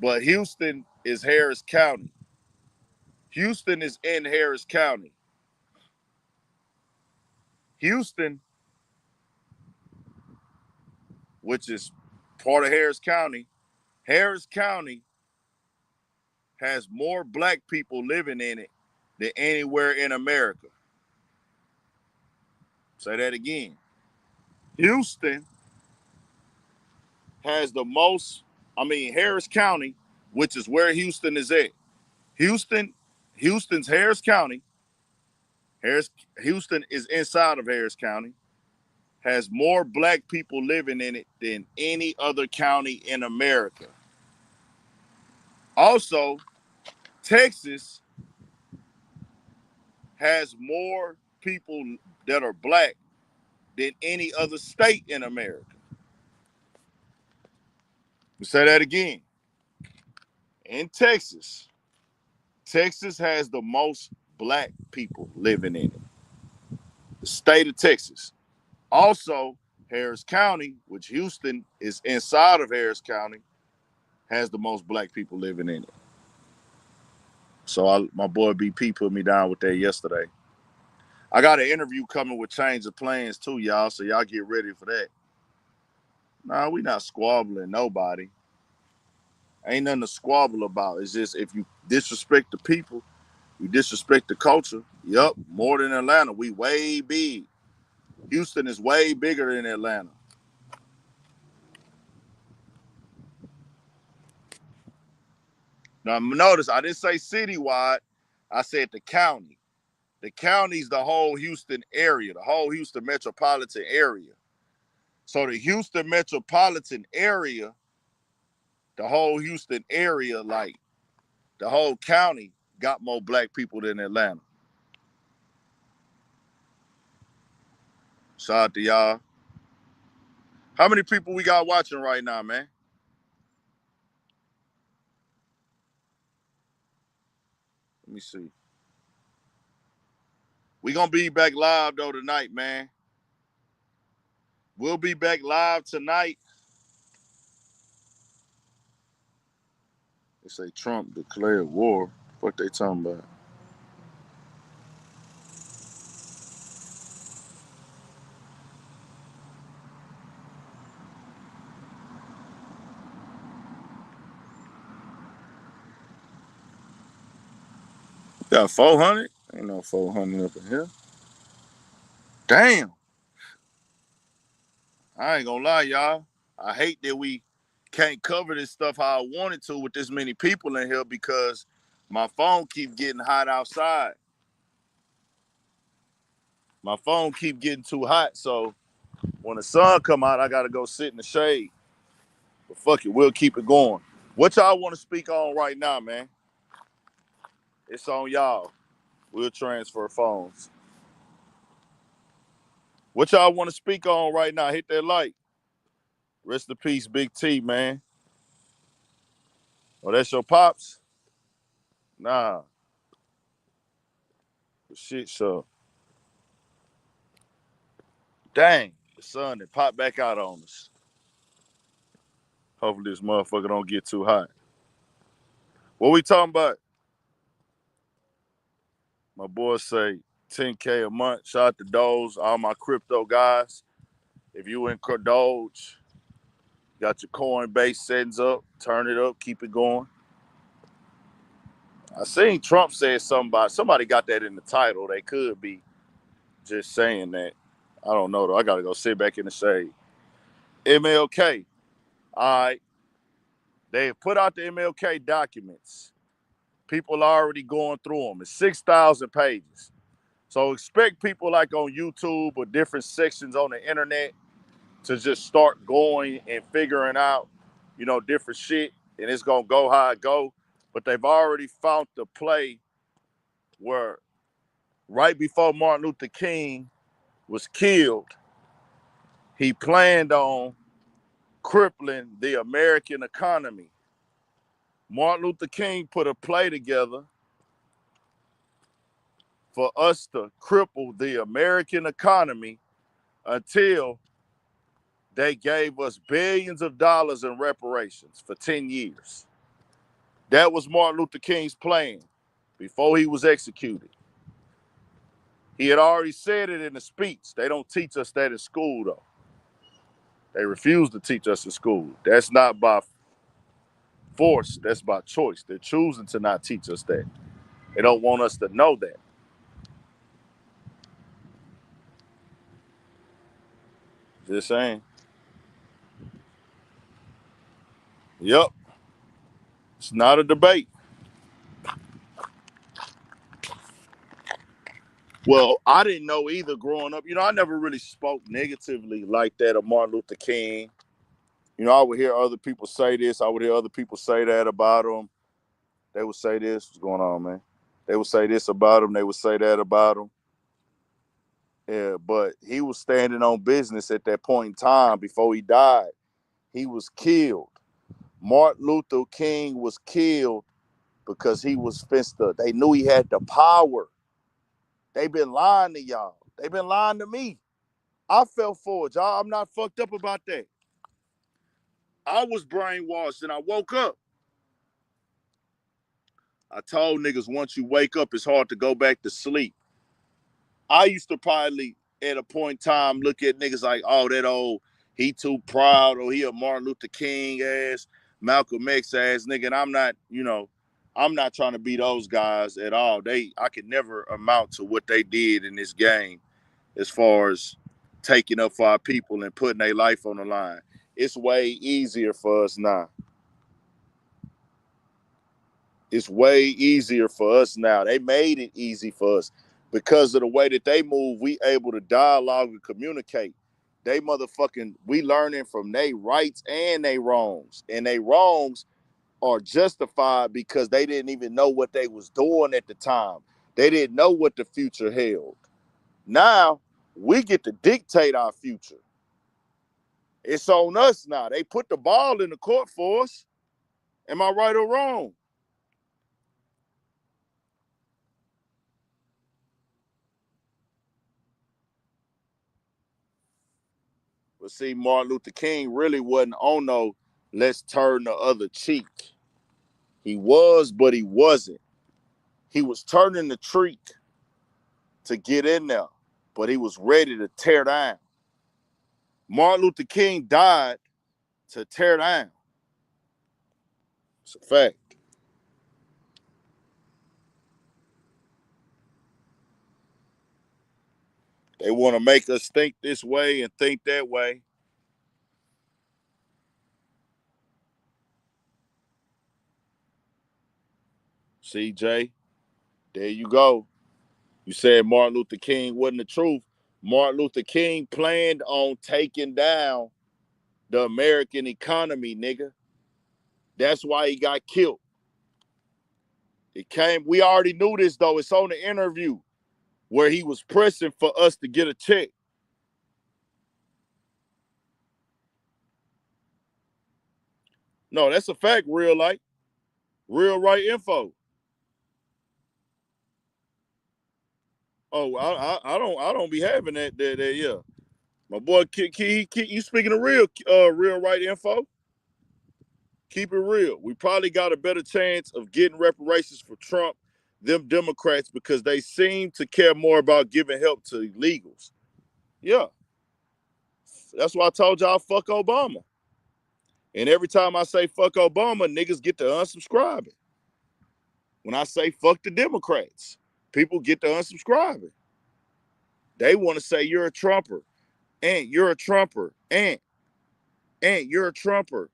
But Houston is Harris County. Houston is in Harris County. Houston, which is part of Harris County has more black people living in it than anywhere in America. Say that again. Houston has the most, Harris County, which is where Houston is at. Houston's Harris County. Houston is inside of Harris County, has more black people living in it than any other county in America. Also, Texas has more people that are black than any other state in America. Let me say that again. In Texas has the most black people living in it. The state of Texas. Also, Harris County, which Houston is inside of Harris County, has the most black people living in it. So my boy BP put me down with that yesterday. I got an interview coming with Change of Plans too, y'all, so y'all get ready for that. Nah, we not squabbling nobody. Ain't nothing to squabble about. It's just if you disrespect the people, you disrespect the culture. Yup, more than Atlanta. We way big. Houston is way bigger than Atlanta. Now notice I didn't say citywide. I said the county. The county's the whole Houston area, the whole Houston metropolitan area. So the Houston metropolitan area, the whole Houston area, like the whole county, got more black people than Atlanta. Shout out to y'all. How many people we got watching right now, man? Let me see. We gonna be back live though tonight, man. We'll be back live tonight. They say Trump declared war. What they talking about? Got 400? Ain't no 400 up in here. Damn. I ain't gonna lie, y'all. I hate that we can't cover this stuff how I wanted to with this many people in here because my phone keep getting hot outside. My phone keep getting too hot, so when the sun come out, I gotta go sit in the shade. But fuck it, we'll keep it going. What y'all want to speak on right now, man? It's on y'all. We'll transfer phones. What y'all want to speak on right now? Hit that like. Rest in peace, Big T, man. Oh, that's your pops? Nah. Shit, so. Dang, the sun that popped back out on us. Hopefully this motherfucker don't get too hot. What we talking about? My boys say 10K a month. Shout out to those, all my crypto guys. If you in Doge, got your Coinbase settings up, turn it up, keep it going. I seen Trump said something about, somebody got that in the title. They could be just saying that. I don't know though. I gotta go sit back in the shade. MLK. All right. They put out the MLK documents. People are already going through them. It's 6,000 pages. So expect people like on YouTube or different sections on the internet to just start going and figuring out, different shit. And it's going to go how it go. But they've already found the play where right before Martin Luther King was killed, he planned on crippling the American economy. Martin Luther King put a play together for us to cripple the American economy until they gave us billions of dollars in reparations for 10 years. That was Martin Luther King's plan before he was executed. He had already said it in the speech. They don't teach us that in school, though. They refuse to teach us in school. That's not by force. That's by choice. They're choosing to not teach us that. They don't want us to know that. Just saying. Yep. It's not a debate. Well, I didn't know either growing up. I never really spoke negatively like that of Martin Luther King. I would hear other people say this. I would hear other people say that about him. They would say this. What's going on, man? They would say this about him. They would say that about him. Yeah, but he was standing on business at that point in time before he died. He was killed. Martin Luther King was killed because he was fenced up. They knew he had the power. They've been lying to y'all. They've been lying to me. I fell for it, y'all. I'm not fucked up about that. I was brainwashed and I woke up. I told niggas once you wake up, it's hard to go back to sleep. I used to probably, at a point in time, look at niggas like, oh, that old, he too proud, or he a Martin Luther King ass, Malcolm X ass nigga. And I'm not trying to be those guys at all. I could never amount to what they did in this game as far as taking up for our people and putting their life on the line. It's way easier for us now. It's way easier for us now. They made it easy for us. Because of the way that they move, we able to dialogue and communicate. We learning from their rights and their wrongs. And their wrongs are justified because they didn't even know what they was doing at the time. They didn't know what the future held. Now, We get to dictate our future. It's on us now. They put the ball in the court for us. Am I right or wrong? But see, Martin Luther King really wasn't on no let's turn the other cheek. He was, but he wasn't. He was turning the cheek to get in there, but he was ready to tear down. Martin Luther King died to tear down. It's a fact. They want to make us think this way and think that way. CJ, there you go. You said Martin Luther King wasn't the truth. Martin Luther King planned on taking down the American economy, nigga. That's why he got killed. We already knew this though. It's on the interview where he was pressing for us to get a check. No, that's a fact, real light. Real right info. Oh, I don't be having that yeah. My boy, you speaking of real right info? Keep it real. We probably got a better chance of getting reparations for Trump, them Democrats, because they seem to care more about giving help to illegals. Yeah. That's why I told y'all fuck Obama. And every time I say fuck Obama, niggas get to unsubscribing. When I say fuck the Democrats, people get to unsubscribing. They want to say you're a Trumper. And you're a Trumper. And you're a Trumper.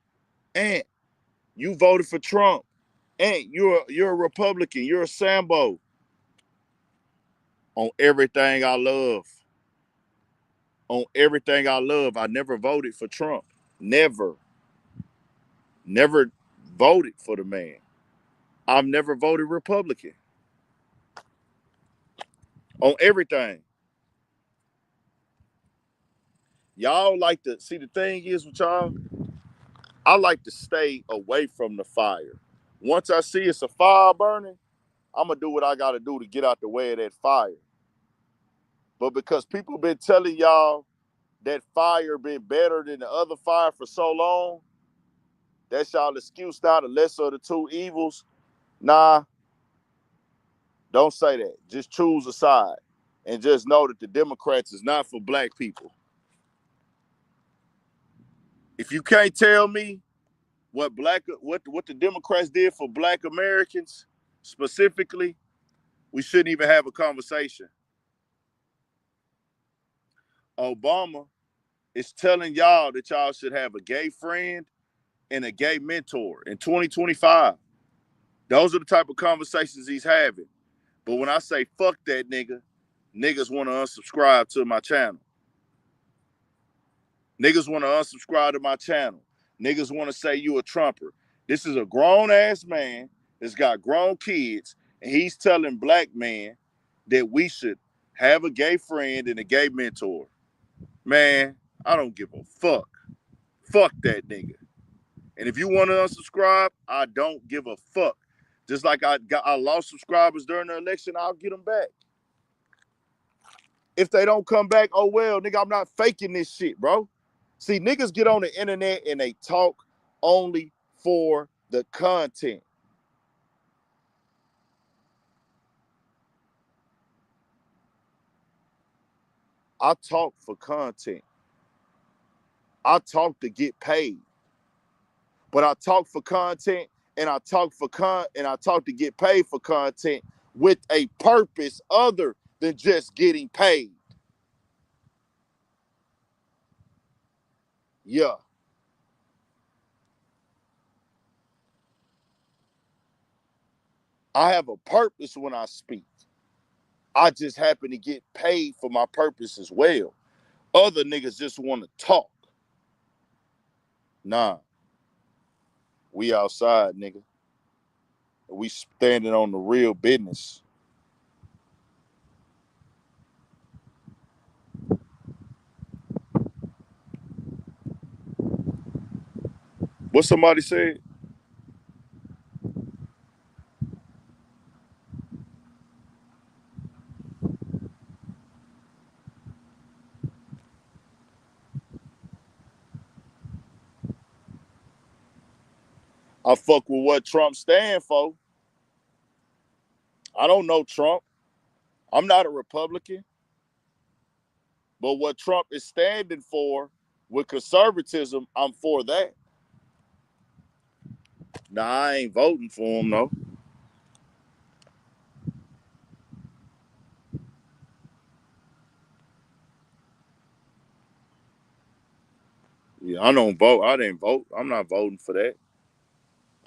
And you voted for Trump. And you're a Republican. You're a Sambo. On everything I love. On everything I love. I never voted for Trump. Never. Never voted for the man. I've never voted Republican. On everything. Y'all like to see, the thing is with y'all, I like to stay away from the fire. Once I see it's a fire burning, I'm gonna do what I gotta do to get out the way of that fire. But because people been telling y'all that fire been better than the other fire for so long, that's y'all excuse now, the lesser of the two evils. Nah, don't say that. Just choose a side. And just know that the Democrats is not for black people. If you can't tell me what the Democrats did for black Americans specifically, we shouldn't even have a conversation. Obama is telling y'all that y'all should have a gay friend and a gay mentor in 2025. Those are the type of conversations he's having. But when I say fuck that nigga, niggas want to unsubscribe to my channel. Niggas want to unsubscribe to my channel. Niggas want to say you a Trumper. This is a grown-ass man that's got grown kids, and he's telling black men that we should have a gay friend and a gay mentor. Man, I don't give a fuck. Fuck that nigga. And if you want to unsubscribe, I don't give a fuck. Just like I lost subscribers during the election, I'll get them back. If they don't come back, oh well, nigga, I'm not faking this shit, bro. See, niggas get on the internet and they talk only for the content. I talk for content. I talk to get paid. But I talk for content and I talk to get paid for content with a purpose other than just getting paid. Yeah. I have a purpose when I speak. I just happen to get paid for my purpose as well. Other niggas just want to talk. Nah. We outside, nigga. We standing on the real business. What somebody said? I fuck with what Trump stand for. I don't know Trump. I'm not a Republican. But what Trump is standing for with conservatism, I'm for that. Nah, I ain't voting for him, though. Yeah, I don't vote. I didn't vote. I'm not voting for that.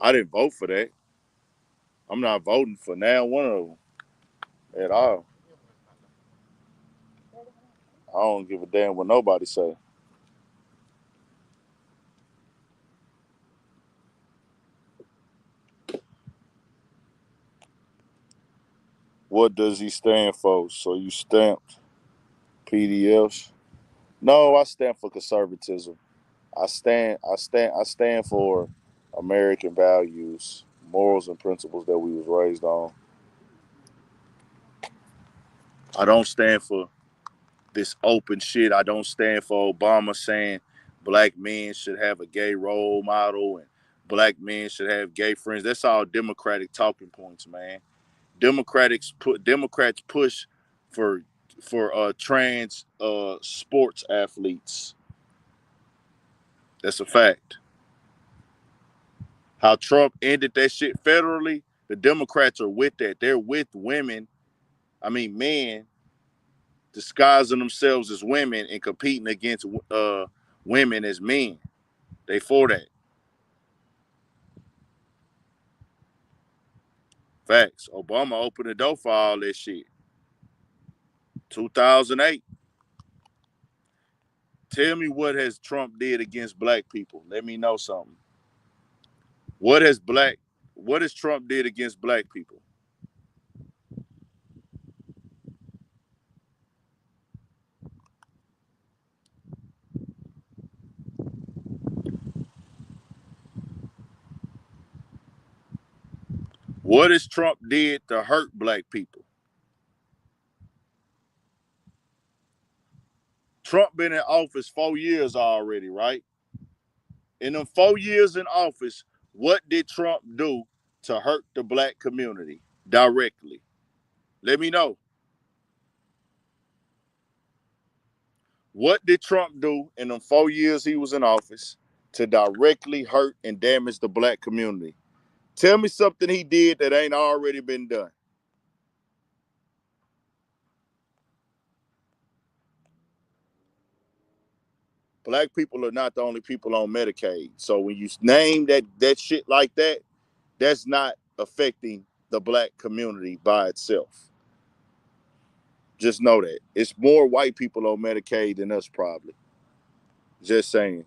I didn't vote for that. I'm not voting for now one of them at all. I don't give a damn what nobody say. What does he stand for? So you stamped PDFs? No, I stand for conservatism. I stand for American values, morals and principles that we was raised on. I don't stand for this open shit. I don't stand for Obama saying black men should have a gay role model and black men should have gay friends. That's all Democratic talking points, man. Democrats push for trans sports athletes. That's a fact. How Trump ended that shit federally, the Democrats are with that. They're with women, men disguising themselves as women and competing against women as men. They for that. Facts. Obama opened the door for all that shit. 2008. Tell me what has Trump did against black people. Let me know something. What has Trump did against black people? What has Trump did to hurt black people? Trump been in office 4 years already, right? In them 4 years in office, what did Trump do to hurt the black community directly? Let me know. What did Trump do in them 4 years he was in office to directly hurt and damage the black community? Tell me something he did that ain't already been done. Black people are not the only people on Medicaid. So when you name that shit like that, that's not affecting the black community by itself. Just know that. It's more white people on Medicaid than us, probably. Just saying.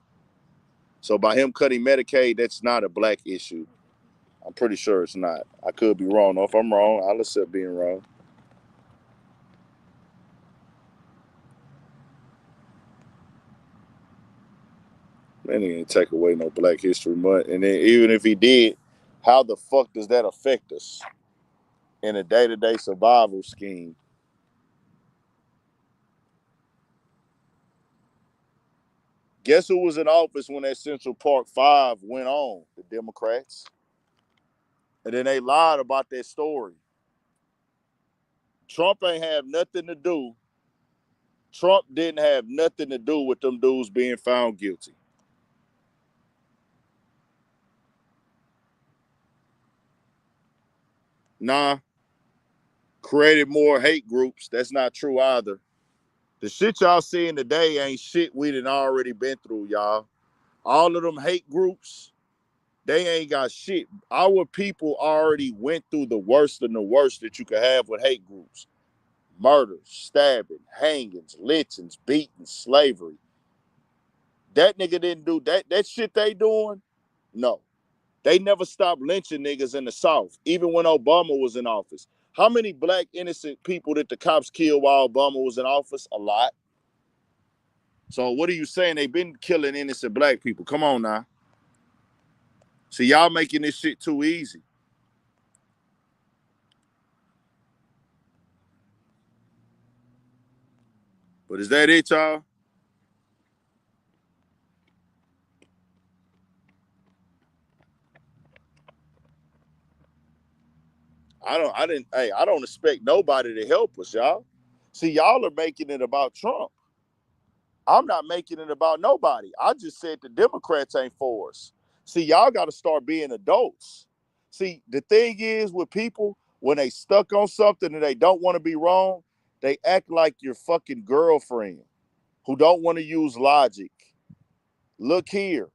So by him cutting Medicaid, that's not a black issue. I'm pretty sure it's not. I could be wrong. If I'm wrong, I'll accept being wrong. Man, he ain't take away no Black History Month. And then even if he did, how the fuck does that affect us in a day-to-day survival scheme? Guess who was in office when that Central Park 5 went on? The Democrats. And then they lied about that story. Trump ain't have nothing to do. Trump didn't have nothing to do with them dudes being found guilty. Nah, created more hate groups. That's not true either. The shit y'all seeing today ain't shit we done already been through, y'all. All of them hate groups, they ain't got shit. Our people already went through the worst and the worst that you could have with hate groups. Murders, stabbing, hangings, lynchings, beatings, slavery. That nigga didn't do that. That shit they doing? No. They never stopped lynching niggas in the South, even when Obama was in office. How many black innocent people did the cops kill while Obama was in office? A lot. So what are you saying? They've been killing innocent black people. Come on now. See, y'all making this shit too easy. But is that it, y'all? I don't expect nobody to help us, y'all. See, y'all are making it about Trump. I'm not making it about nobody. I just said the Democrats ain't for us. See, y'all got to start being adults. See, the thing is with people, when they stuck on something and they don't want to be wrong, they act like your fucking girlfriend who don't want to use logic. Look here.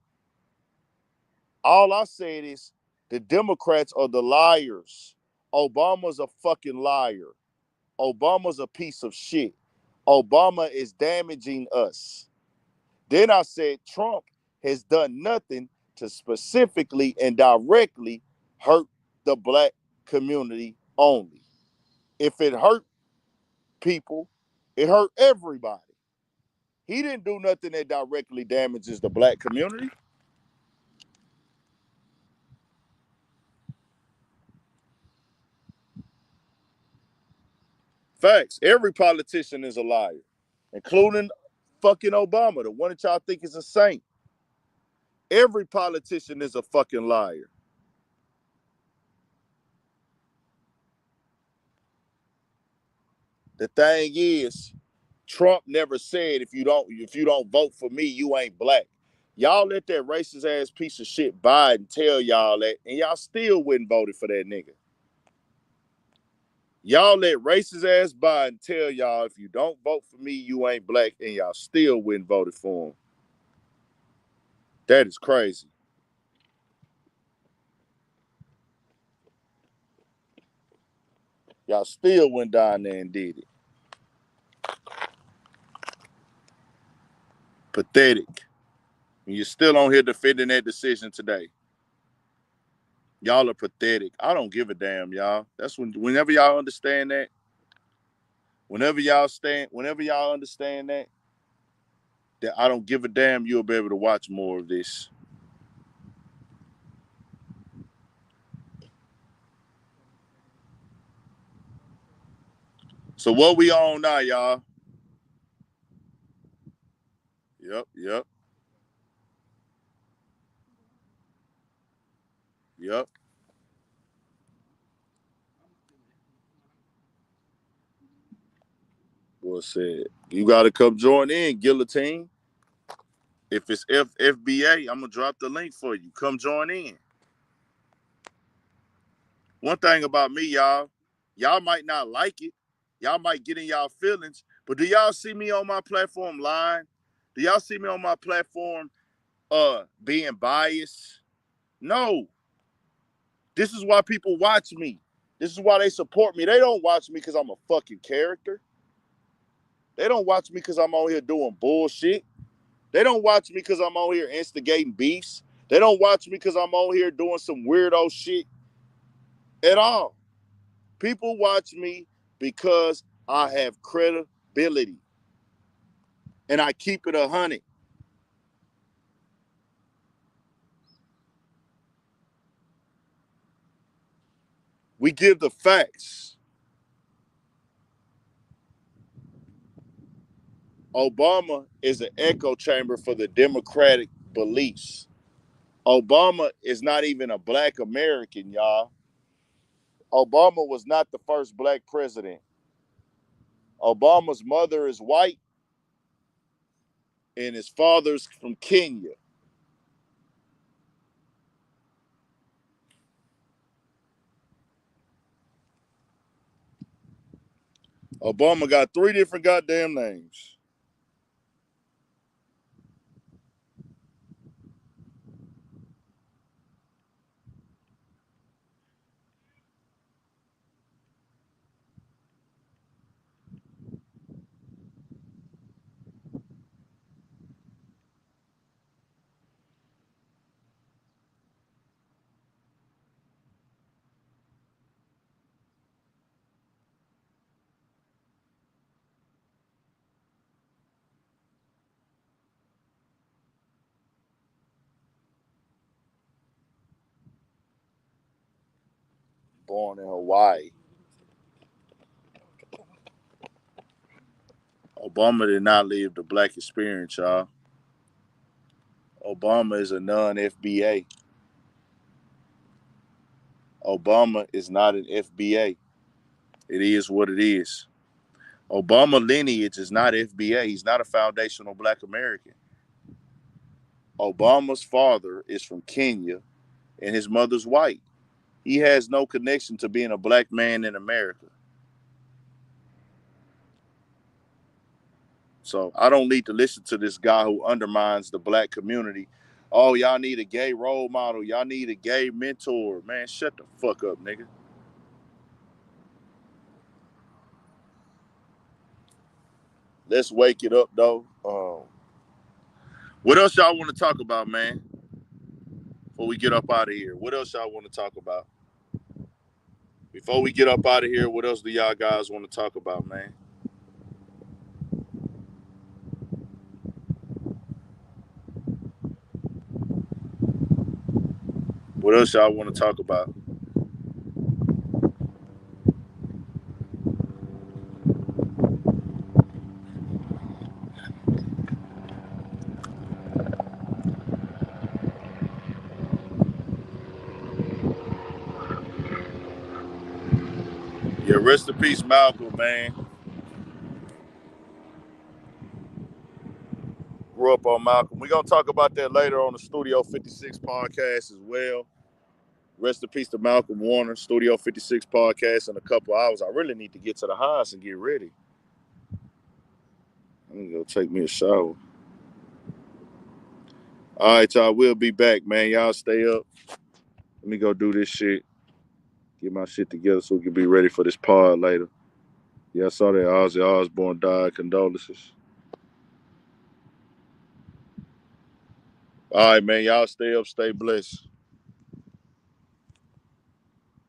All I said is the Democrats are the liars. Obama's a fucking liar. Obama's a piece of shit. Obama is damaging us. Then I said Trump has done nothing to specifically and directly hurt the black community only. If it hurt people, it hurt everybody. He didn't do nothing that directly damages the black community. Facts. Every politician is a liar, including fucking Obama, the one that y'all think is a saint. Every politician is a fucking liar. The thing is, Trump never said if you don't vote for me, you ain't black. Y'all let that racist ass piece of shit Biden tell y'all that, and y'all still wouldn't vote for that nigga. Y'all let racist ass Biden tell y'all if you don't vote for me, you ain't black, and y'all still wouldn't vote for him. That is crazy. Y'all still went down there and did it. Pathetic. And you're still on here defending that decision today. Y'all are pathetic. I don't give a damn, y'all. That's whenever y'all understand that, whenever y'all understand that I don't give a damn, you'll be able to watch more of this. So what we on now, y'all? Yep. Well said. You gotta come join in, Guillotine. If it's FBA, I'm gonna drop the link for you. Come join in. One thing about me, y'all might not like it. Y'all might get in y'all feelings, but do y'all see me on my platform lying? Do y'all see me on my platform being biased? No. This is why people watch me. This is why they support me. They don't watch me because I'm a fucking character. They don't watch me because I'm on here doing bullshit. They don't watch me because I'm on here instigating beefs. They don't watch me because I'm on here doing some weirdo shit at all. People watch me because I have credibility and I keep it 100. We give the facts. Obama is an echo chamber for the Democratic beliefs. Obama is not even a black American, y'all. Obama was not the first black president. Obama's mother is white and his father's from Kenya. Obama got 3 different goddamn names. born in Hawaii. Obama did not live the black experience, y'all. Obama is a non-FBA. Obama is not an FBA. It is what it is. Obama lineage is not FBA. He's not a foundational black American. Obama's father is from Kenya and his mother's white. He has no connection to being a black man in America. So I don't need to listen to this guy who undermines the black community. Oh, y'all need a gay role model. Y'all need a gay mentor. Man, shut the fuck up, nigga. Let's wake it up, though. What else y'all want to talk about, man? Before we get up out of here, what else y'all want to talk about? Before we get up out of here, what else do y'all guys want to talk about, man? What else y'all want to talk about? Yeah, rest in peace, Malcolm, man. Grew up on Malcolm. We're going to talk about that later on the Studio 56 podcast as well. Rest in peace to Malcolm Warner, Studio 56 podcast in a couple hours. I really need to get to the house and get ready. I'm going to go take me a shower. All right, y'all. We'll be back, man. Y'all stay up. Let me go do this shit. Get my shit together so we can be ready for this pod later. Yeah, I saw that Ozzy Osbourne died. Condolences. All right, man. Y'all stay up. Stay blessed.